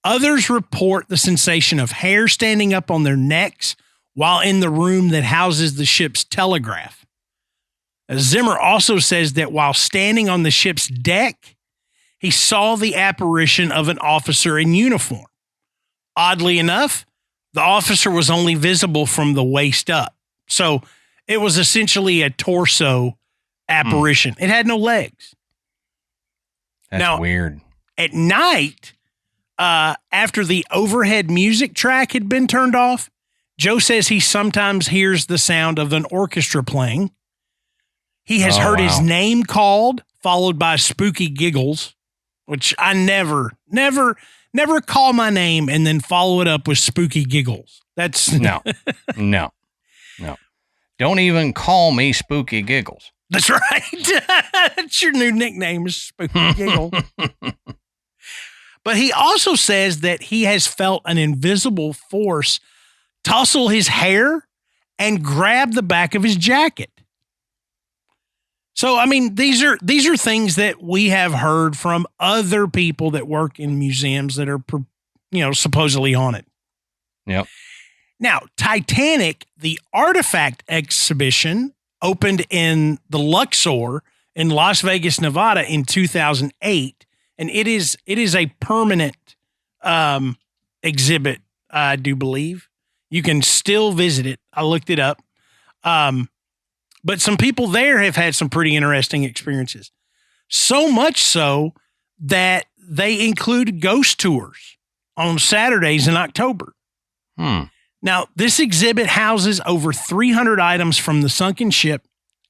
Others report the sensation of hair standing up on their necks while in the room that houses the ship's telegraph. Zimmer also says that while standing on the ship's deck, he saw the apparition of an officer in uniform. Oddly enough, the officer was only visible from the waist up. So it was essentially a torso apparition. It had no legs. That's weird. At night, after the overhead music track had been turned off, Joe says he sometimes hears the sound of an orchestra playing. He has heard his name called, followed by spooky giggles, which I never call my name and then follow it up with spooky giggles. That's no. Don't even call me Spooky Giggles. That's right. That's your new nickname, is Spooky Giggle. But he also says that he has felt an invisible force tussle his hair and grab the back of his jacket. So, I mean, these are things that we have heard from other people that work in museums that are, supposedly on it. Yep. Now, Titanic, the artifact exhibition, opened in the Luxor in Las Vegas, Nevada in 2008. And it is a permanent exhibit, I do believe. You can still visit it. I looked it up. But some people there have had some pretty interesting experiences. So much so that they include ghost tours on Saturdays in October. Now, this exhibit houses over 300 items from the sunken ship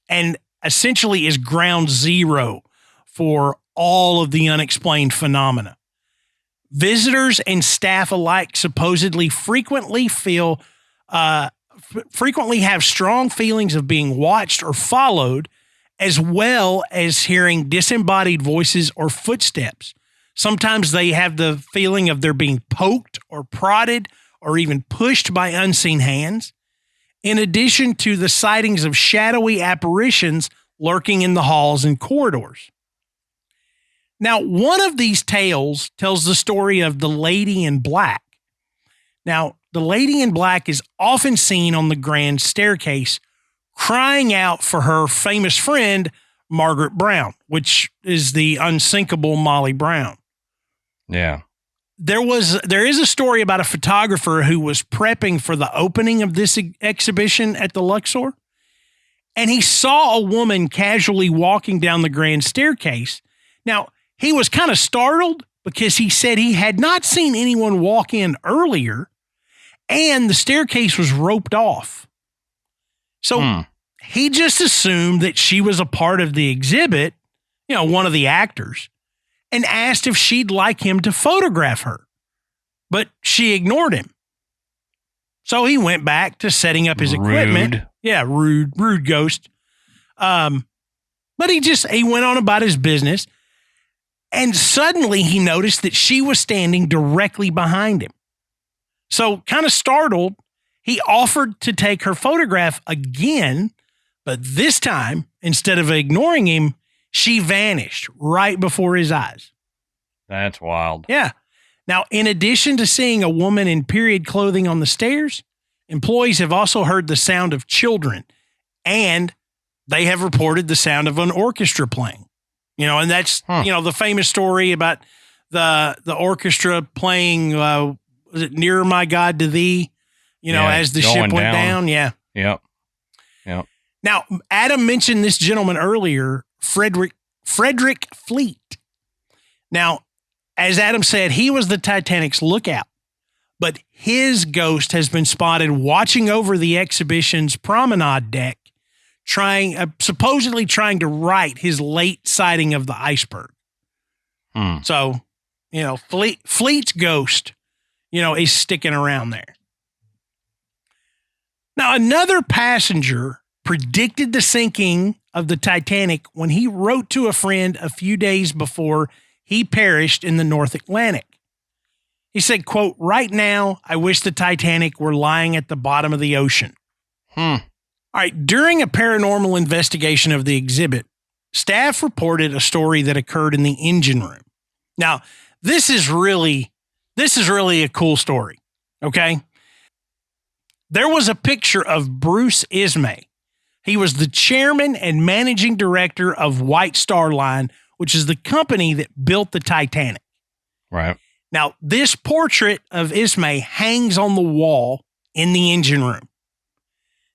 and essentially is ground zero for all of the unexplained phenomena. Visitors and staff alike supposedly frequently have strong feelings of being watched or followed, as well as hearing disembodied voices or footsteps. Sometimes they have the feeling of they're being poked or prodded or even pushed by unseen hands, in addition to the sightings of shadowy apparitions lurking in the halls and corridors. Now, one of these tales tells the story of the Lady in Black. Now, the Lady in Black is often seen on the grand staircase crying out for her famous friend, Margaret Brown, which is the unsinkable Molly Brown. Yeah. There is a story about a photographer who was prepping for the opening of this exhibition at the Luxor, and he saw a woman casually walking down the grand staircase. Now, he was kind of startled because he said he had not seen anyone walk in earlier, and the staircase was roped off. So he just assumed that she was a part of the exhibit, one of the actors, and asked if she'd like him to photograph her. But she ignored him. So he went back to setting up his equipment. Yeah, rude ghost. But he went on about his business. And suddenly he noticed that she was standing directly behind him. So kind of startled, he offered to take her photograph again, but this time, instead of ignoring him, she vanished right before his eyes. That's wild. Yeah. Now, in addition to seeing a woman in period clothing on the stairs, employees have also heard the sound of children, and they have reported the sound of an orchestra playing. And that's, the famous story about the orchestra playing, was it Nearer My God to Thee, as the ship went down? Yeah. Yep. Now, Adam mentioned this gentleman earlier, Frederick Fleet. Now, as Adam said, he was the Titanic's lookout, but his ghost has been spotted watching over the exhibition's promenade deck, supposedly trying to right his late sighting of the iceberg. So, Fleet's ghost, is sticking around there. Now, another passenger predicted the sinking of the Titanic when he wrote to a friend a few days before he perished in the North Atlantic. He said, quote, "Right now, I wish the Titanic were lying at the bottom of the ocean." All right. During a paranormal investigation of the exhibit, staff reported a story that occurred in the engine room. Now, this is really a cool story. Okay. There was a picture of Bruce Ismay. He was the chairman and managing director of White Star Line, which is the company that built the Titanic. Right. Now, this portrait of Ismay hangs on the wall in the engine room.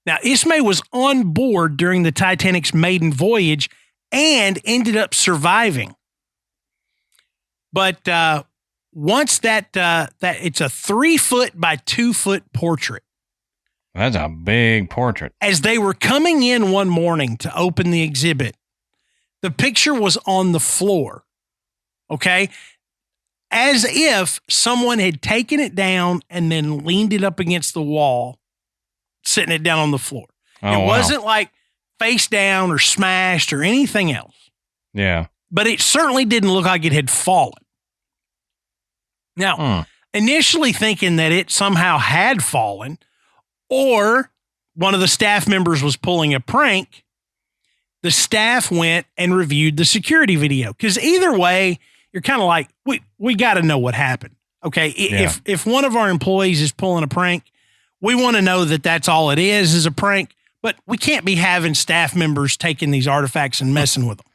Now, Ismay was on board during the Titanic's maiden voyage and ended up surviving. But once that it's a 3-foot by 2-foot portrait. That's a big portrait. As they were coming in one morning to open the exhibit, the picture was on the floor. Okay. As if someone had taken it down and then leaned it up against the wall, sitting it down on the floor. It wasn't like face down or smashed or anything else. Yeah. But it certainly didn't look like it had fallen. Now, initially thinking that it somehow had fallen, or one of the staff members was pulling a prank, the staff went and reviewed the security video. Because either way, you're kind of like, we got to know what happened. Okay. Yeah. If one of our employees is pulling a prank, we want to know that that's all it is a prank. But we can't be having staff members taking these artifacts and messing with them.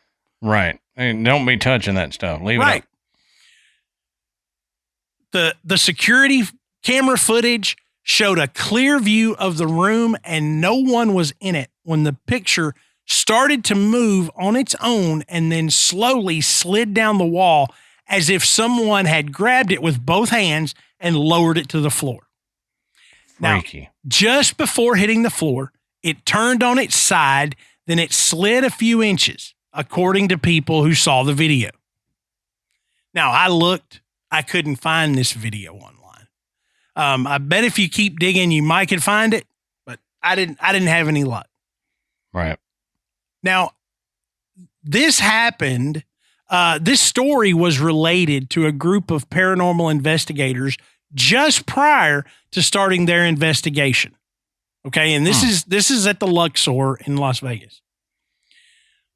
Right. And don't be touching that stuff. Leave it up. The security camera footage showed a clear view of the room and no one was in it when the picture started to move on its own and then slowly slid down the wall as if someone had grabbed it with both hands and lowered it to the floor. Freaky. Now, just before hitting the floor, it turned on its side, then it slid a few inches, according to people who saw the video. Now, I looked, I couldn't find this video online. I bet if you keep digging, you might could find it, but I didn't have any luck. Right. Now, this happened. This story was related to a group of paranormal investigators just prior to starting their investigation. Okay, and this is at the Luxor in Las Vegas.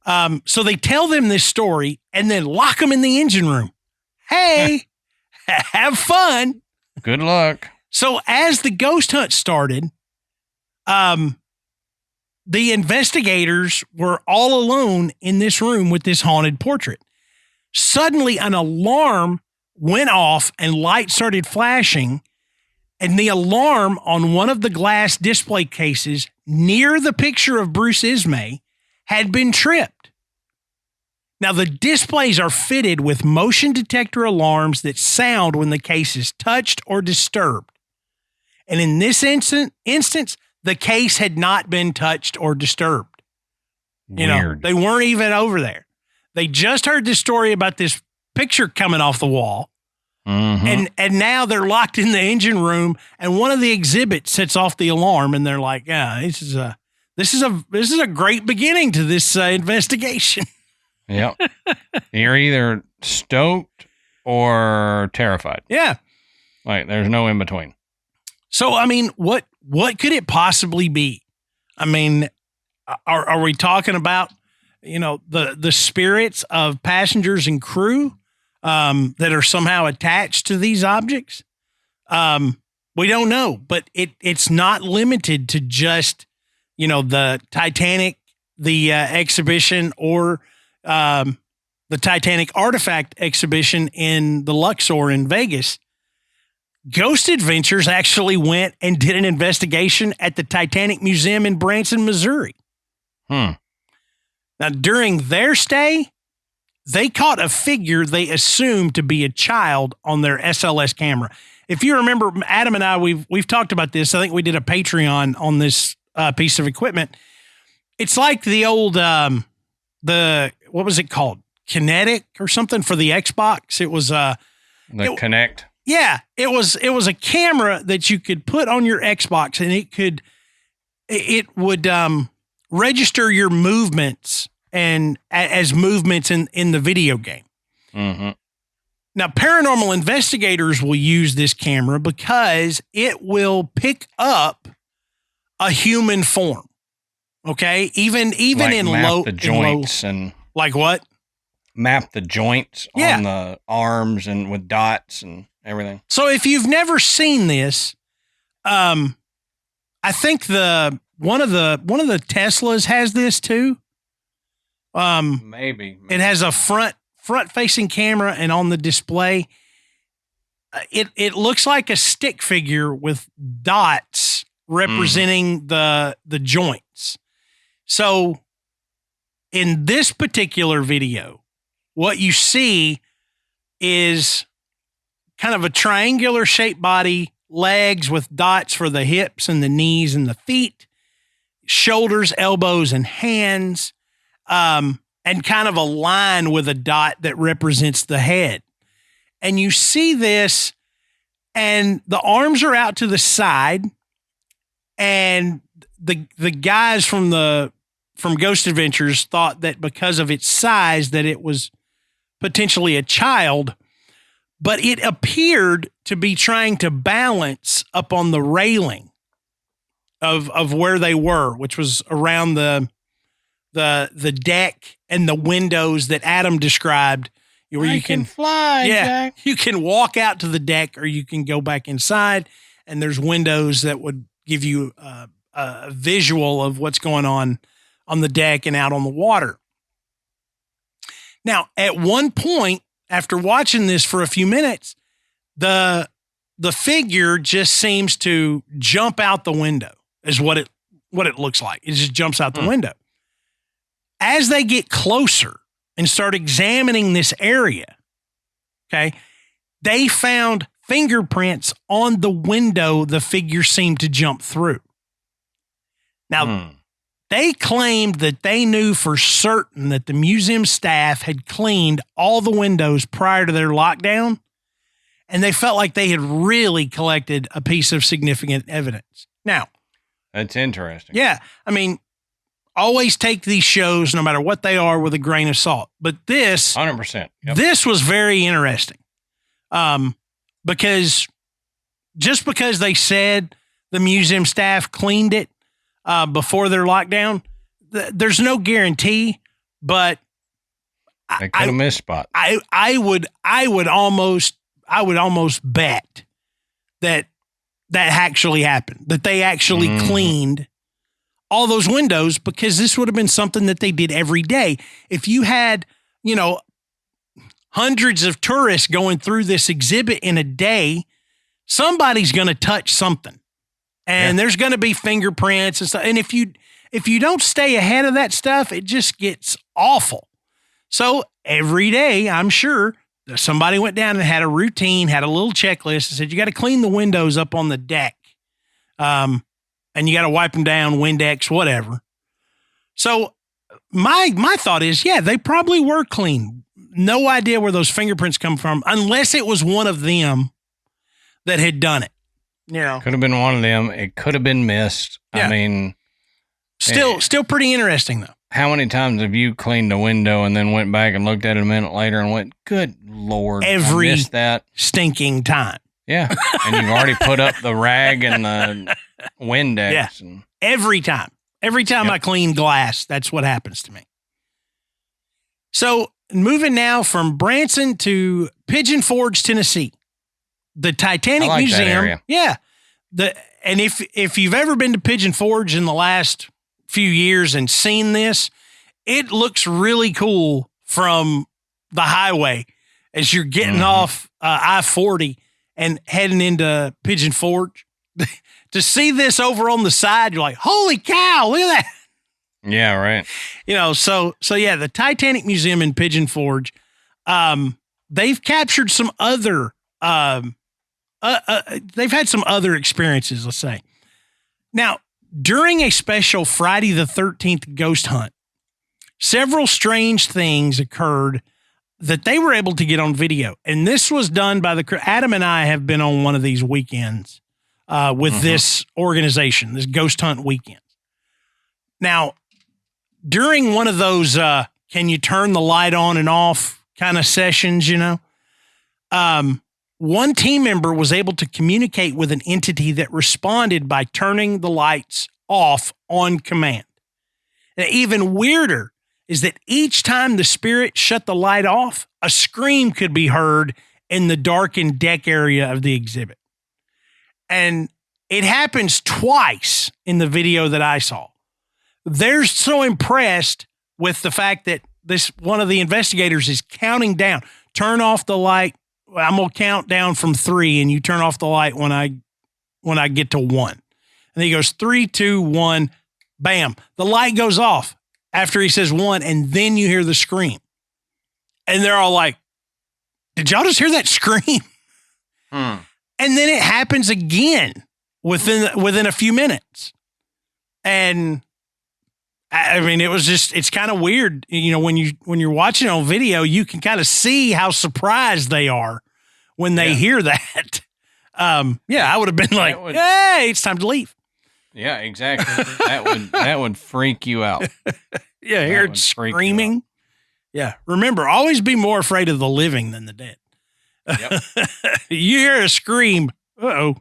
So they tell them this story and then lock them in the engine room. Hey, have fun. Good luck. So as the ghost hunt started, the investigators were all alone in this room with this haunted portrait. Suddenly, an alarm went off and lights started flashing, and the alarm on one of the glass display cases near the picture of Bruce Ismay had been tripped. Now, the displays are fitted with motion detector alarms that sound when the case is touched or disturbed. And in this instance, the case had not been touched or disturbed. Weird. They weren't even over there. They just heard this story about this picture coming off the wall. Mm-hmm. And now they're locked in the engine room, and one of the exhibits sets off the alarm, and they're like, "Yeah, this is a great beginning to this investigation." Yep. You're either stoked or terrified. Yeah. Like there's no in between. So, I mean, what could it possibly be? I mean, are we talking about, the spirits of passengers and crew that are somehow attached to these objects? We don't know, but it's not limited to just, the Titanic, the exhibition, or the Titanic artifact exhibition in the Luxor in Vegas. Ghost Adventures actually went and did an investigation at the Titanic Museum in Branson, Missouri. Now, during their stay, they caught a figure they assumed to be a child on their SLS camera. If you remember, Adam and I, we've talked about this. I think we did a Patreon on this piece of equipment. It's like the old, what was it called? Kinetic or something for the Xbox. It was the Kinect. Yeah, it was a camera that you could put on your Xbox, and it would register your movements and as movements in the video game. Mm-hmm. Now, paranormal investigators will use this camera because it will pick up a human form. Okay, even like in map the joints and like what? Map the joints on the arms and with dots and everything. So if you've never seen this, I think one of the Teslas has this too. Maybe it has a front facing camera, and on the display, it looks like a stick figure with dots representing the joints. So in this particular video, what you see is kind of a triangular shaped body, legs with dots for the hips and the knees and the feet, shoulders, elbows, and hands, and kind of a line with a dot that represents the head. And you see this, and the arms are out to the side, and the guys from Ghost Adventures thought that because of its size that it was potentially a child, but it appeared to be trying to balance up on the railing of where they were, which was around the deck and the windows that Adam described, where you can fly. Yeah, Jack. you can walk out to the deck or you can go back inside, and there's windows that would give you a visual of what's going on the deck and out on the water. Now, at one point, after watching this for a few minutes, the figure just seems to jump out the window, is what it looks like. It just jumps out the window. As they get closer and start examining this area, okay, they found fingerprints on the window the figure seemed to jump through. Now, they claimed that they knew for certain that the museum staff had cleaned all the windows prior to their lockdown, and they felt like they had really collected a piece of significant evidence. Now, that's interesting. Yeah. I mean, always take these shows, no matter what they are, with a grain of salt. But this, 100%. Yep. This was very interesting. Because just because they said the museum staff cleaned it before their lockdown, there's no guarantee, but they could have missed spot. I would almost bet that actually happened, that they actually cleaned all those windows, because this would have been something that they did every day. If you had, hundreds of tourists going through this exhibit in a day, somebody's going to touch something, and there's going to be fingerprints and stuff. And if you don't stay ahead of that stuff, it just gets awful. So every day, I'm sure somebody went down and had a routine, had a little checklist and said, you got to clean the windows up on the deck. And you got to wipe them down, Windex, whatever. So my thought is, they probably were clean. No idea where those fingerprints come from, unless it was one of them that had done it. Could have been one of them. It could have been missed. Yeah. I mean, still pretty interesting though. How many times have you cleaned a window and then went back and looked at it a minute later and went, good Lord, I missed that stinking time. Yeah. And you've already put up the rag and the Windex. Yeah. And every time I clean glass, that's what happens to me. So moving now from Branson to Pigeon Forge, Tennessee, the Titanic Museum. That area. Yeah. And if you've ever been to Pigeon Forge in the last few years and seen this, it looks really cool from the highway as you're getting off I-40 and heading into Pigeon Forge. To see this over on the side, you're like, holy cow, look at that. Yeah, right. So the Titanic Museum in Pigeon Forge, they've captured some other, they've had some other experiences, let's say. Now, during a special Friday the 13th ghost hunt, several strange things occurred that they were able to get on video. And this was done by Adam and I have been on one of these weekends with this organization, this ghost hunt weekend. Now, during one of those, can you turn the light on and off kind of sessions, one team member was able to communicate with an entity that responded by turning the lights off on command. And even weirder is that each time the spirit shut the light off, a scream could be heard in the darkened deck area of the exhibit. And it happens twice in the video that I saw. They're so impressed with the fact that one of the investigators is counting down. Turn off the light. I'm going to count down from 3, and you turn off the light when I get to 1. And he goes 3, 2, 1, bam. The light goes off after he says 1, and then you hear the scream. And they're all like, did y'all just hear that scream? And then it happens again within a few minutes. And I mean, it's kind of weird. When you're watching on video, you can kind of see how surprised they are when they hear that. I would have been like, hey, it's time to leave. Yeah, exactly. that would freak you out. Yeah, hear it screaming. Yeah. Remember, always be more afraid of the living than the dead. Yep. You hear a scream. Uh-oh.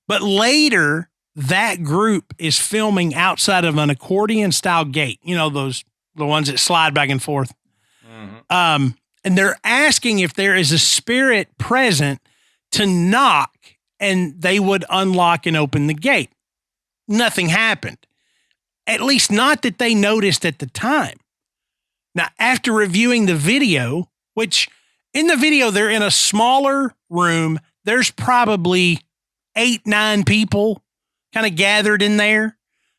But later, that group is filming outside of an accordion style gate. The ones that slide back and forth. And they're asking if there is a spirit present to knock, and they would unlock and open the gate. Nothing happened. At least not that they noticed at the time. Now, after reviewing the video, which in the video, they're in a smaller room. There's probably 8, 9 people kind of gathered in there.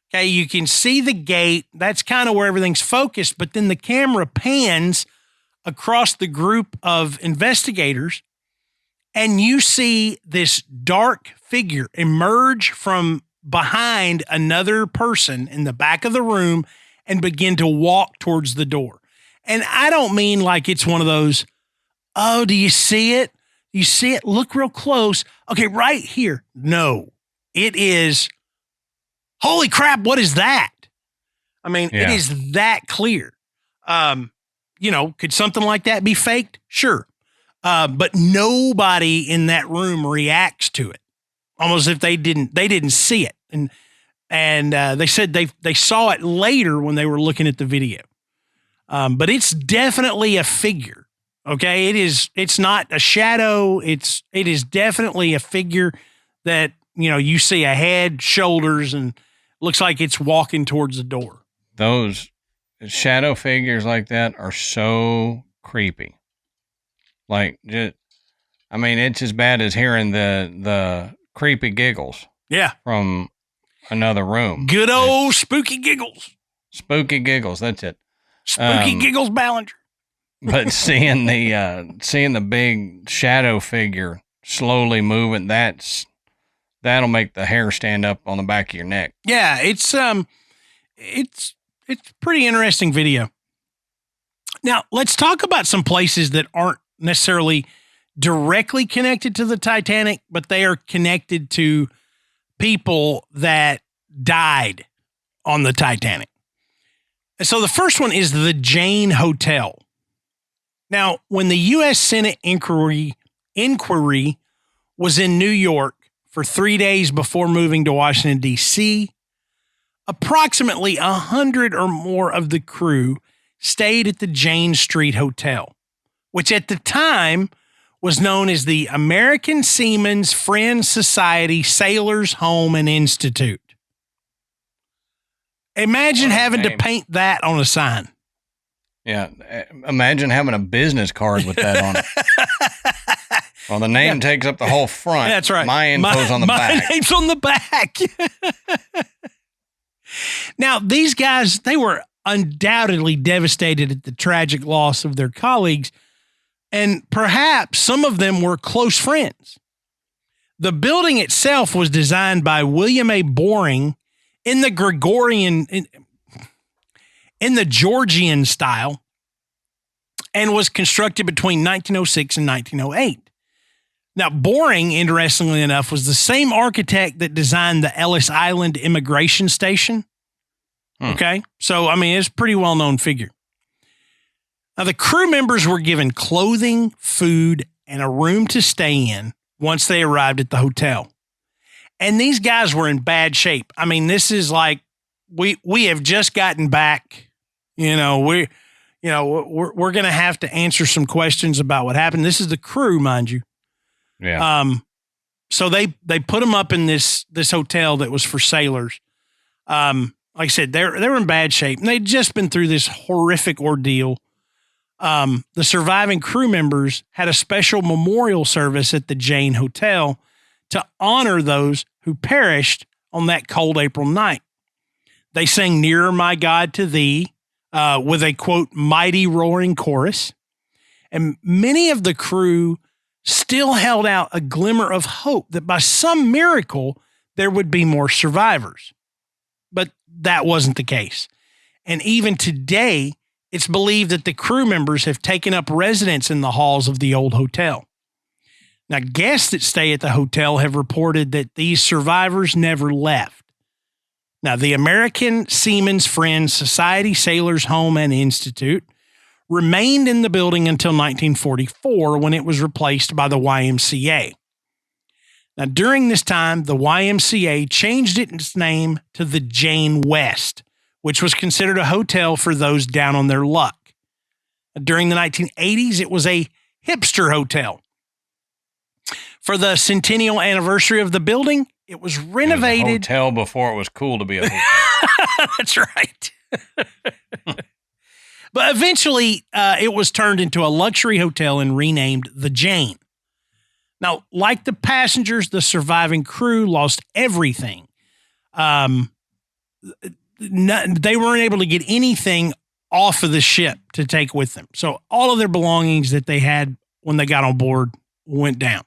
Okay, you can see the gate. That's kind of where everything's focused. But then the camera pans across the group of investigators, and you see this dark figure emerge from behind another person in the back of the room and begin to walk towards the door. And I don't mean like it's one of those, oh, do you see it? You see it? Look real close. Okay, right here. No, it is, holy crap, what is that? I mean, It is that clear. Could something like that be faked? Sure. But nobody in that room reacts to it, almost if they didn't see it. And they said they saw it later when they were looking at the video. But it's definitely a figure. Okay. It's not a shadow. It is definitely a figure that, you see a head, shoulders, and looks like it's walking towards the door. Those shadow figures like that are so creepy. Like, it's as bad as hearing the creepy giggles. Yeah. From another room. Good old spooky giggles. Spooky giggles. That's it. Spooky giggles Ballinger. But seeing the big shadow figure slowly moving, that'll make the hair stand up on the back of your neck. Yeah, it's pretty interesting video. Now, let's talk about some places that aren't necessarily directly connected to the Titanic, but they are connected to people that died on the Titanic. And so the first one is the Jane Hotel. Now, when the U.S. Senate inquiry was in New York for 3 days before moving to Washington, D.C., approximately 100 or more of the crew stayed at the Jane Street Hotel, which at the time was known as the American Seamen's Friends Society Sailors Home and Institute. Imagine having to paint that on a sign. Yeah, imagine having a business card with that on it. Well, the name takes up the whole front. That's right. My info's on the back. My name's on the back. Now, these guys, they were undoubtedly devastated at the tragic loss of their colleagues, and perhaps some of them were close friends. The building itself was designed by William A. Boring in the Georgian style, and was constructed between 1906 and 1908. Now, Boring, interestingly enough, was the same architect that designed the Ellis Island Immigration Station. Okay. So, it's a pretty well-known figure. Now, the crew members were given clothing, food, and a room to stay in once they arrived at the hotel. And these guys were in bad shape. This is like, we have just gotten back. We're going to have to answer some questions about what happened. This is the crew, mind you. Yeah. So they put them up in this hotel that was for sailors. Like I said, they were in bad shape, and they'd just been through this horrific ordeal. The surviving crew members had a special memorial service at the Jane Hotel to honor those who perished on that cold April night. They sang "Nearer, My God, to Thee" with a, quote, mighty roaring chorus. And many of the crew still held out a glimmer of hope that by some miracle there would be more survivors. But that wasn't the case. And even today, it's believed that the crew members have taken up residence in the halls of the old hotel. Now, guests that stay at the hotel have reported that these survivors never left. Now, the American Seamen's Friends Society Sailors Home and Institute remained in the building until 1944, when it was replaced by the YMCA. Now, during this time, the YMCA changed its name to the Jane West, which was considered a hotel for those down on their luck. During the 1980s, it was a hipster hotel. For the centennial anniversary of the building, it was renovated. It was a hotel before it was cool to be a hotel. That's right. But eventually, it was turned into a luxury hotel and renamed the Jane. Now, like the passengers, the surviving crew lost everything. They weren't able to get anything off of the ship to take with them. So all of their belongings that they had when they got on board went down.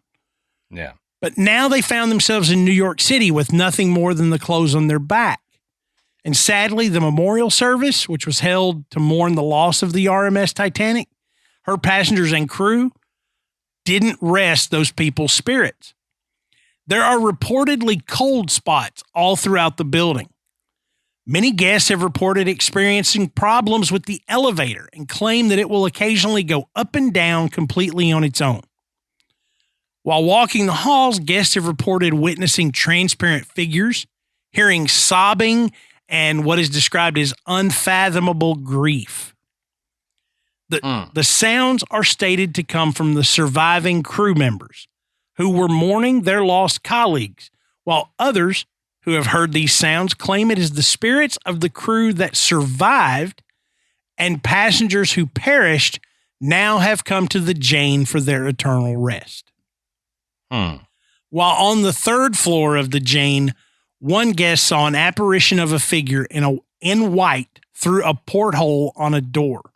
Yeah. But now they found themselves in New York City with nothing more than the clothes on their back. And sadly, the memorial service, which was held to mourn the loss of the RMS Titanic, her passengers and crew, didn't rest those people's spirits. There are reportedly cold spots all throughout the building. Many guests have reported experiencing problems with the elevator and claim that it will occasionally go up and down completely on its own. While walking the halls, guests have reported witnessing transparent figures, hearing sobbing, and what is described as unfathomable grief. The sounds are stated to come from the surviving crew members who were mourning their lost colleagues, while others who have heard these sounds claim it is the spirits of the crew that survived and passengers who perished now have come to the Jane for their eternal rest. While on the third floor of the Jane, one guest saw an apparition of a figure in white through a porthole on a door.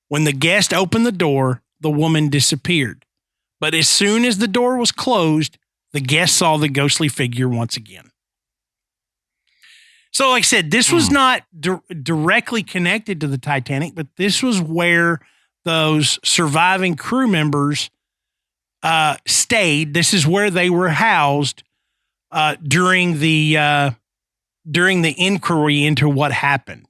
When the guest opened the door, the woman disappeared. But as soon as the door was closed, the guest saw the ghostly figure once again. So like I said, this was not directly connected to the Titanic, but this was where those surviving crew members stayed. This is where they were housed during the inquiry into what happened.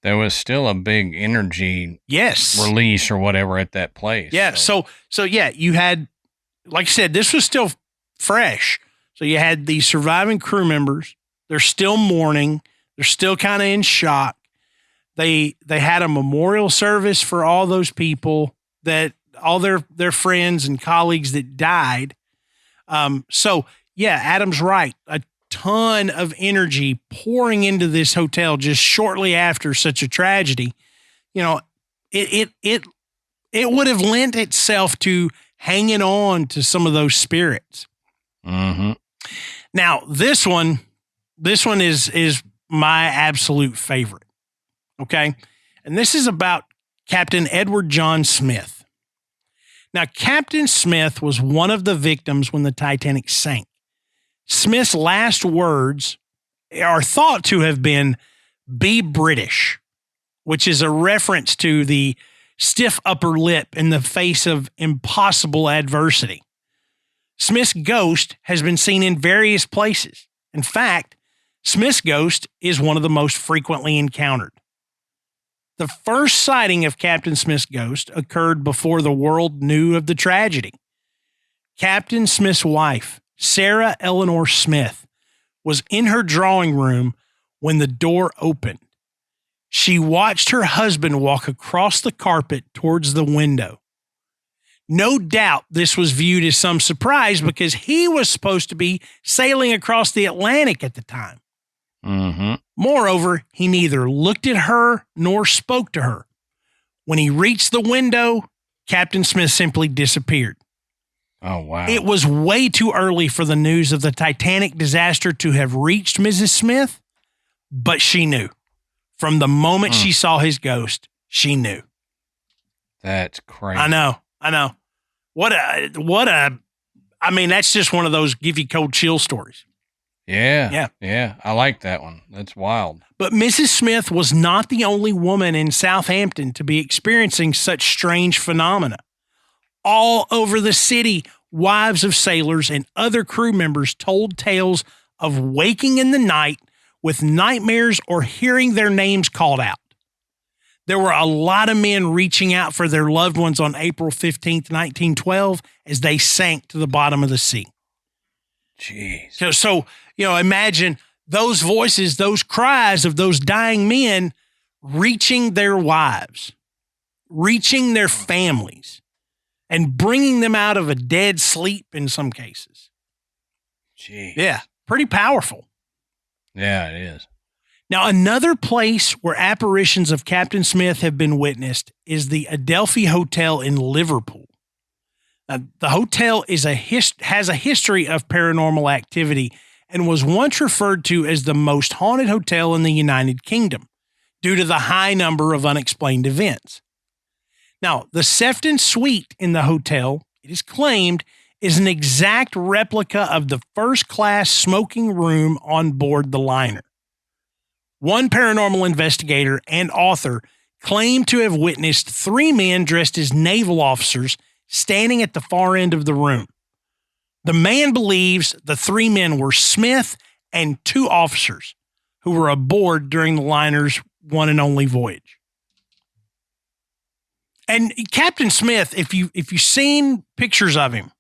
There was still a big energy release or whatever at that place. Yeah. So yeah, you had, like I said, this was still fresh. So you had the surviving crew members. They're still mourning. They're still kind of in shock. They had a memorial service for all those people, that all their friends and colleagues that died. So yeah, Adam's right. A ton of energy pouring into this hotel just shortly after such a tragedy. You know, it would have lent itself to hanging on to some of those spirits. Mm-hmm. Now this one is my absolute favorite. Okay. And this is about Captain Edward John Smith. Now, Captain Smith was one of the victims when the Titanic sank. Smith's last words are thought to have been, "Be British," which is a reference to the stiff upper lip in the face of impossible adversity. Smith's ghost has been seen in various places. In fact, Smith's ghost is one of the most frequently encountered. The first sighting of Captain Smith's ghost occurred before the world knew of the tragedy. Captain Smith's wife, Sarah Eleanor Smith, was in her drawing room when the door opened. She watched her husband walk across the carpet towards the window. No doubt this was viewed as some surprise because he was supposed to be sailing across the Atlantic at the time. Mm-hmm. Moreover, he neither looked at her nor spoke to her. When he reached the window, Captain Smith simply disappeared. Oh, wow. It was way too early for the news of the Titanic disaster to have reached Mrs. Smith, but she knew. From the moment she saw his ghost, she knew. That's crazy. I know. I mean, that's just one of those give you cold chill stories. Yeah. I like that one. That's wild. But Mrs. Smith was not the only woman in Southampton to be experiencing such strange phenomena. All over the city, wives of sailors and other crew members told tales of waking in the night with nightmares or hearing their names called out. There were a lot of men reaching out for their loved ones on April 15th, 1912, as they sank to the bottom of the sea. Jeez. So imagine those voices, those cries of those dying men reaching their wives, reaching their families, and bringing them out of a dead sleep in some cases. Jeez. Yeah, pretty powerful. Yeah, it is. Now, another place where apparitions of Captain Smith have been witnessed is the Adelphi Hotel in Liverpool. Now, the hotel has a history of paranormal activity and was once referred to as the most haunted hotel in the United Kingdom due to the high number of unexplained events. Now, the Sefton Suite in the hotel, it is claimed, is an exact replica of the first-class smoking room on board the liner. One paranormal investigator and author claimed to have witnessed 3 men dressed as naval officers standing at the far end of the room. The man believes the 3 men were Smith and 2 officers who were aboard during the liner's one and only voyage. And Captain Smith, if you've seen pictures of him,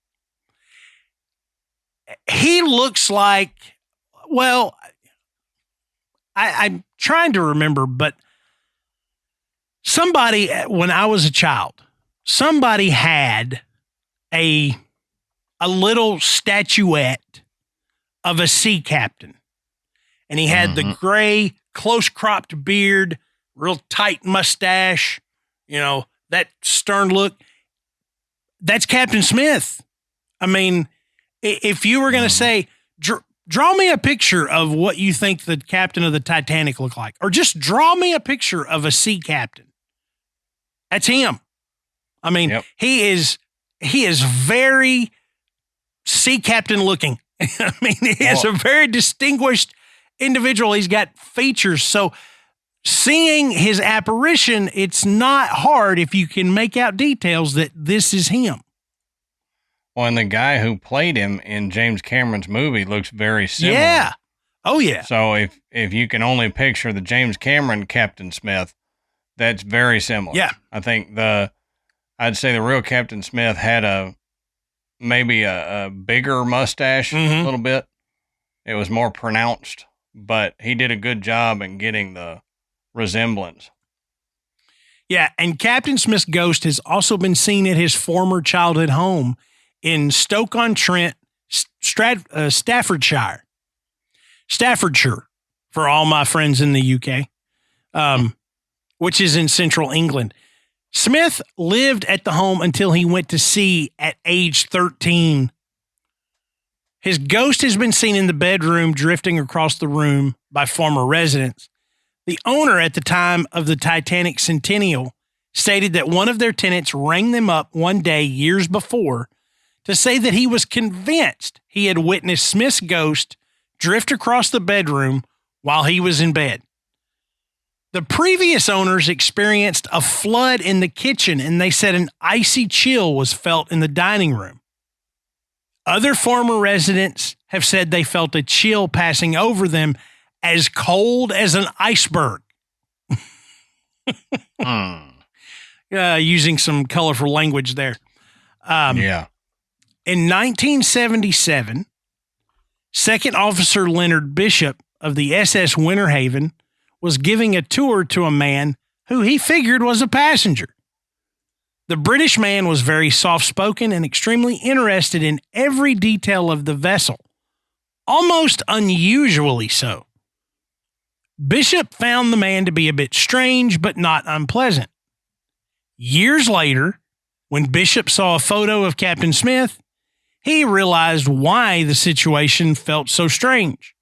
he looks like, well, I'm trying to remember, but somebody, when I was a child, somebody had a little statuette of a sea captain. And he had the gray, close-cropped beard, real tight mustache, that stern look. That's Captain Smith. I mean, if you were going to say, draw me a picture of what you think the captain of the Titanic looked like, or just draw me a picture of a sea captain, that's him. I mean, he is very sea captain looking. I mean, he is a very distinguished individual. He's got features. So seeing his apparition, it's not hard if you can make out details that this is him. Well, and the guy who played him in James Cameron's movie looks very similar. Yeah. Oh, yeah. So if you can only picture the James Cameron Captain Smith, that's very similar. Yeah. I think I'd say the real Captain Smith had maybe a bigger mustache a little bit. It was more pronounced, but he did a good job in getting the resemblance. Yeah, and Captain Smith's ghost has also been seen at his former childhood home in Stoke-on-Trent, Staffordshire, for all my friends in the UK, which is in central England. Smith lived at the home until he went to sea at age 13. His ghost has been seen in the bedroom drifting across the room by former residents. The owner at the time of the Titanic centennial stated that one of their tenants rang them up one day years before to say that he was convinced he had witnessed Smith's ghost drift across the bedroom while he was in bed. The previous owners experienced a flood in the kitchen, and they said an icy chill was felt in the dining room. Other former residents have said they felt a chill passing over them as cold as an iceberg. Using some colorful language there. In 1977, Second Officer Leonard Bishop of the SS Winter Haven was giving a tour to a man who he figured was a passenger. The British man was very soft-spoken and extremely interested in every detail of the vessel, almost unusually so. Bishop found the man to be a bit strange, but not unpleasant. Years later, when Bishop saw a photo of Captain Smith, he realized why the situation felt so strange.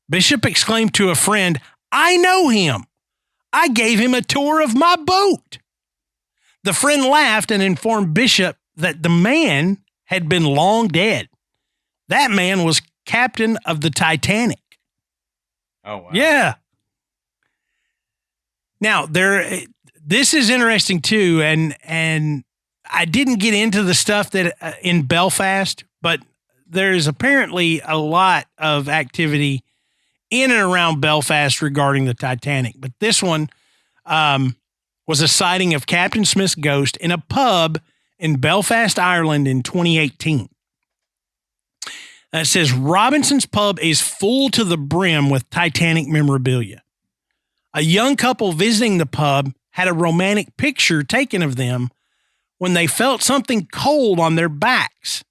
Bishop exclaimed to a friend, "I know him. I gave him a tour of my boat." The friend laughed and informed Bishop that the man had been long dead. That man was captain of the Titanic. Oh, wow. Yeah. Now, this is interesting too, and I didn't get into the stuff that in Belfast, but there's apparently a lot of activity in and around Belfast regarding the Titanic. But this one was a sighting of Captain Smith's ghost in a pub in Belfast, Ireland in 2018. It says, Robinson's pub is full to the brim with Titanic memorabilia. A young couple visiting the pub had a romantic picture taken of them when they felt something cold on their backs.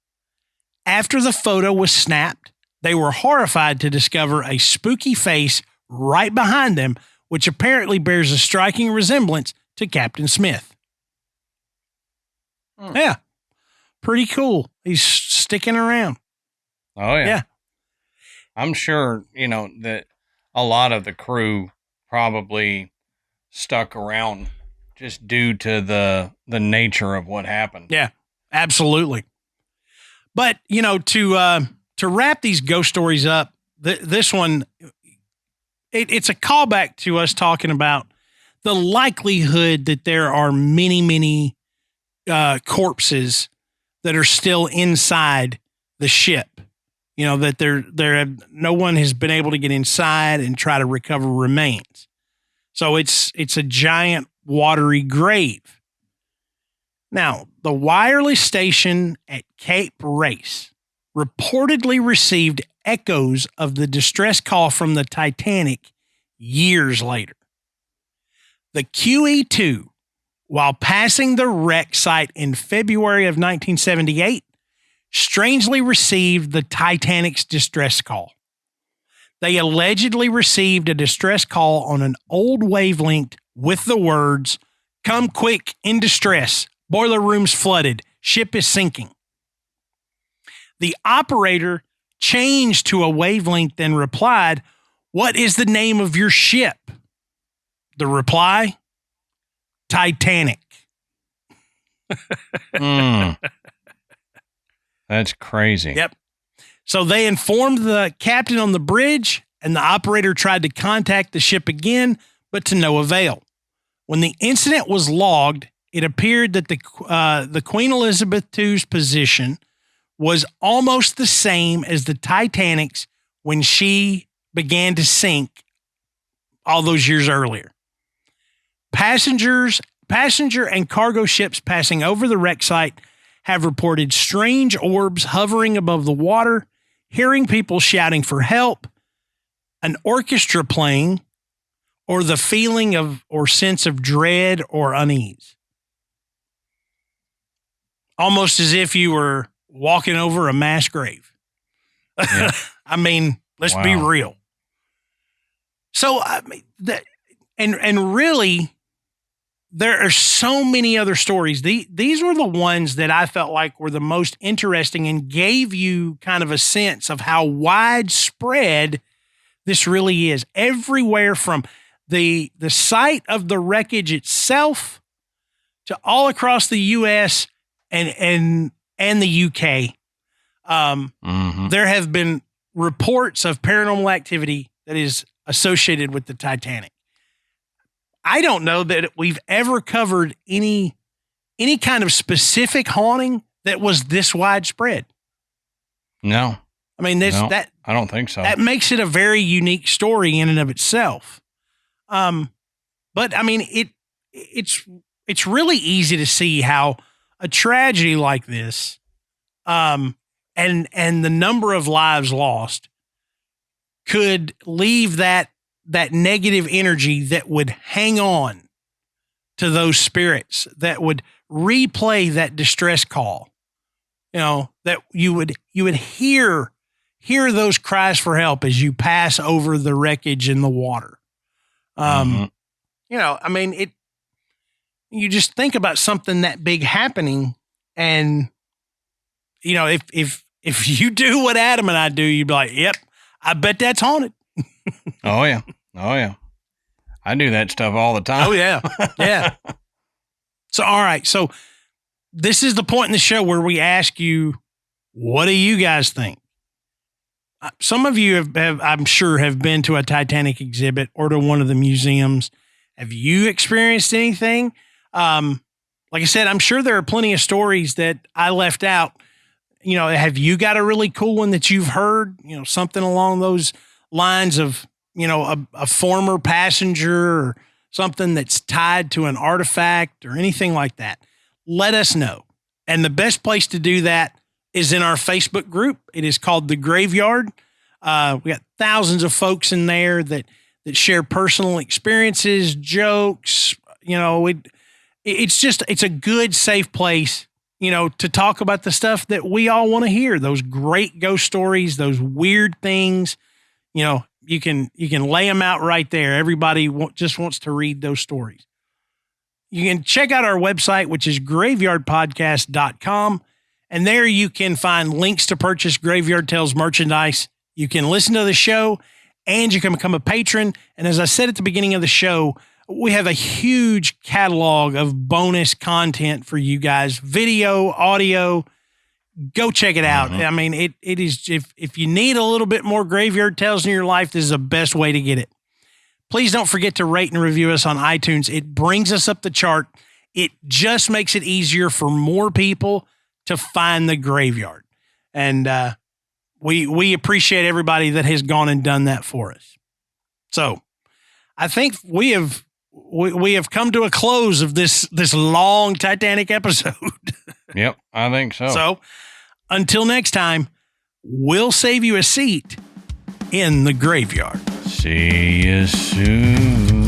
After the photo was snapped, they were horrified to discover a spooky face right behind them, which apparently bears a striking resemblance to Captain Smith. Yeah, pretty cool. He's sticking around. Oh, yeah. Yeah. I'm sure, that a lot of the crew probably stuck around just due to the nature of what happened. Yeah, absolutely. But, to wrap these ghost stories up, this one, it's a callback to us talking about the likelihood that there are many, many corpses that are still inside the ship. That no one has been able to get inside and try to recover remains. So it's a giant watery grave. Now, the wireless station at Cape Race reportedly received echoes of the distress call from the Titanic years later. The QE2, while passing the wreck site in February of 1978, strangely received the Titanic's distress call. They allegedly received a distress call on an old wavelength with the words, "Come quick, in distress. Boiler room's flooded. Ship is sinking." The operator changed to a wavelength and replied, "What is the name of your ship?" The reply, "Titanic." That's crazy. Yep. So they informed the captain on the bridge, and the operator tried to contact the ship again, but to no avail. When the incident was logged, it appeared that the Queen Elizabeth II's position was almost the same as the Titanic's when she began to sink all those years earlier. Passenger and cargo ships passing over the wreck site have reported strange orbs hovering above the water, hearing people shouting for help, an orchestra playing, or the feeling of or sense of dread or unease. Almost as if you were walking over a mass grave. Yeah. I mean, let's be real. So, and really, there are so many other stories. These were the ones that I felt like were the most interesting and gave you kind of a sense of how widespread this really is. Everywhere from the site of the wreckage itself to all across the U.S. and the UK. There have been reports of paranormal activity that is associated with the Titanic. I don't know that we've ever covered any kind of specific haunting that was this widespread. No. I mean, I don't think so. That makes it a very unique story in and of itself. But I mean, it's really easy to see how a tragedy like this, and the number of lives lost could leave that negative energy that would hang on to those spirits, that would replay that distress call. That you would hear those cries for help as you pass over the wreckage in the water. I mean, you just think about something that big happening, and if you do what Adam and I do, you'd be like, "Yep, I bet that's haunted." Oh yeah. I do that stuff all the time. Oh yeah. Yeah. So, all right. So this is the point in the show where we ask you, what do you guys think? Some of you have I'm sure, have been to a Titanic exhibit or to one of the museums. Have you experienced anything? Like I said, I'm sure there are plenty of stories that I left out. Have you got a really cool one that you've heard? Something along those lines of, a former passenger or something that's tied to an artifact or anything like that. Let us know. And the best place to do that is in our Facebook group. It is called The Graveyard. We got thousands of folks in there that share personal experiences, jokes. It's a good, safe place, to talk about the stuff that we all want to hear. Those great ghost stories, those weird things, you can lay them out right there. Everybody just wants to read those stories. You can check out our website, which is graveyardpodcast.com. And there you can find links to purchase Graveyard Tales merchandise. You can listen to the show, and you can become a patron. And as I said at the beginning of the show, we have a huge catalog of bonus content for you guys, video, audio, go check it out. Mm-hmm. I mean, it is, if you need a little bit more graveyard tales in your life, this is the best way to get it. Please don't forget to rate and review us on iTunes. It brings us up the chart. It just makes it easier for more people to find the graveyard. And we appreciate everybody that has gone and done that for us. So I think we have come to a close of this long Titanic episode. Yep, I think so. So until next time, we'll save you a seat in the graveyard. See you soon.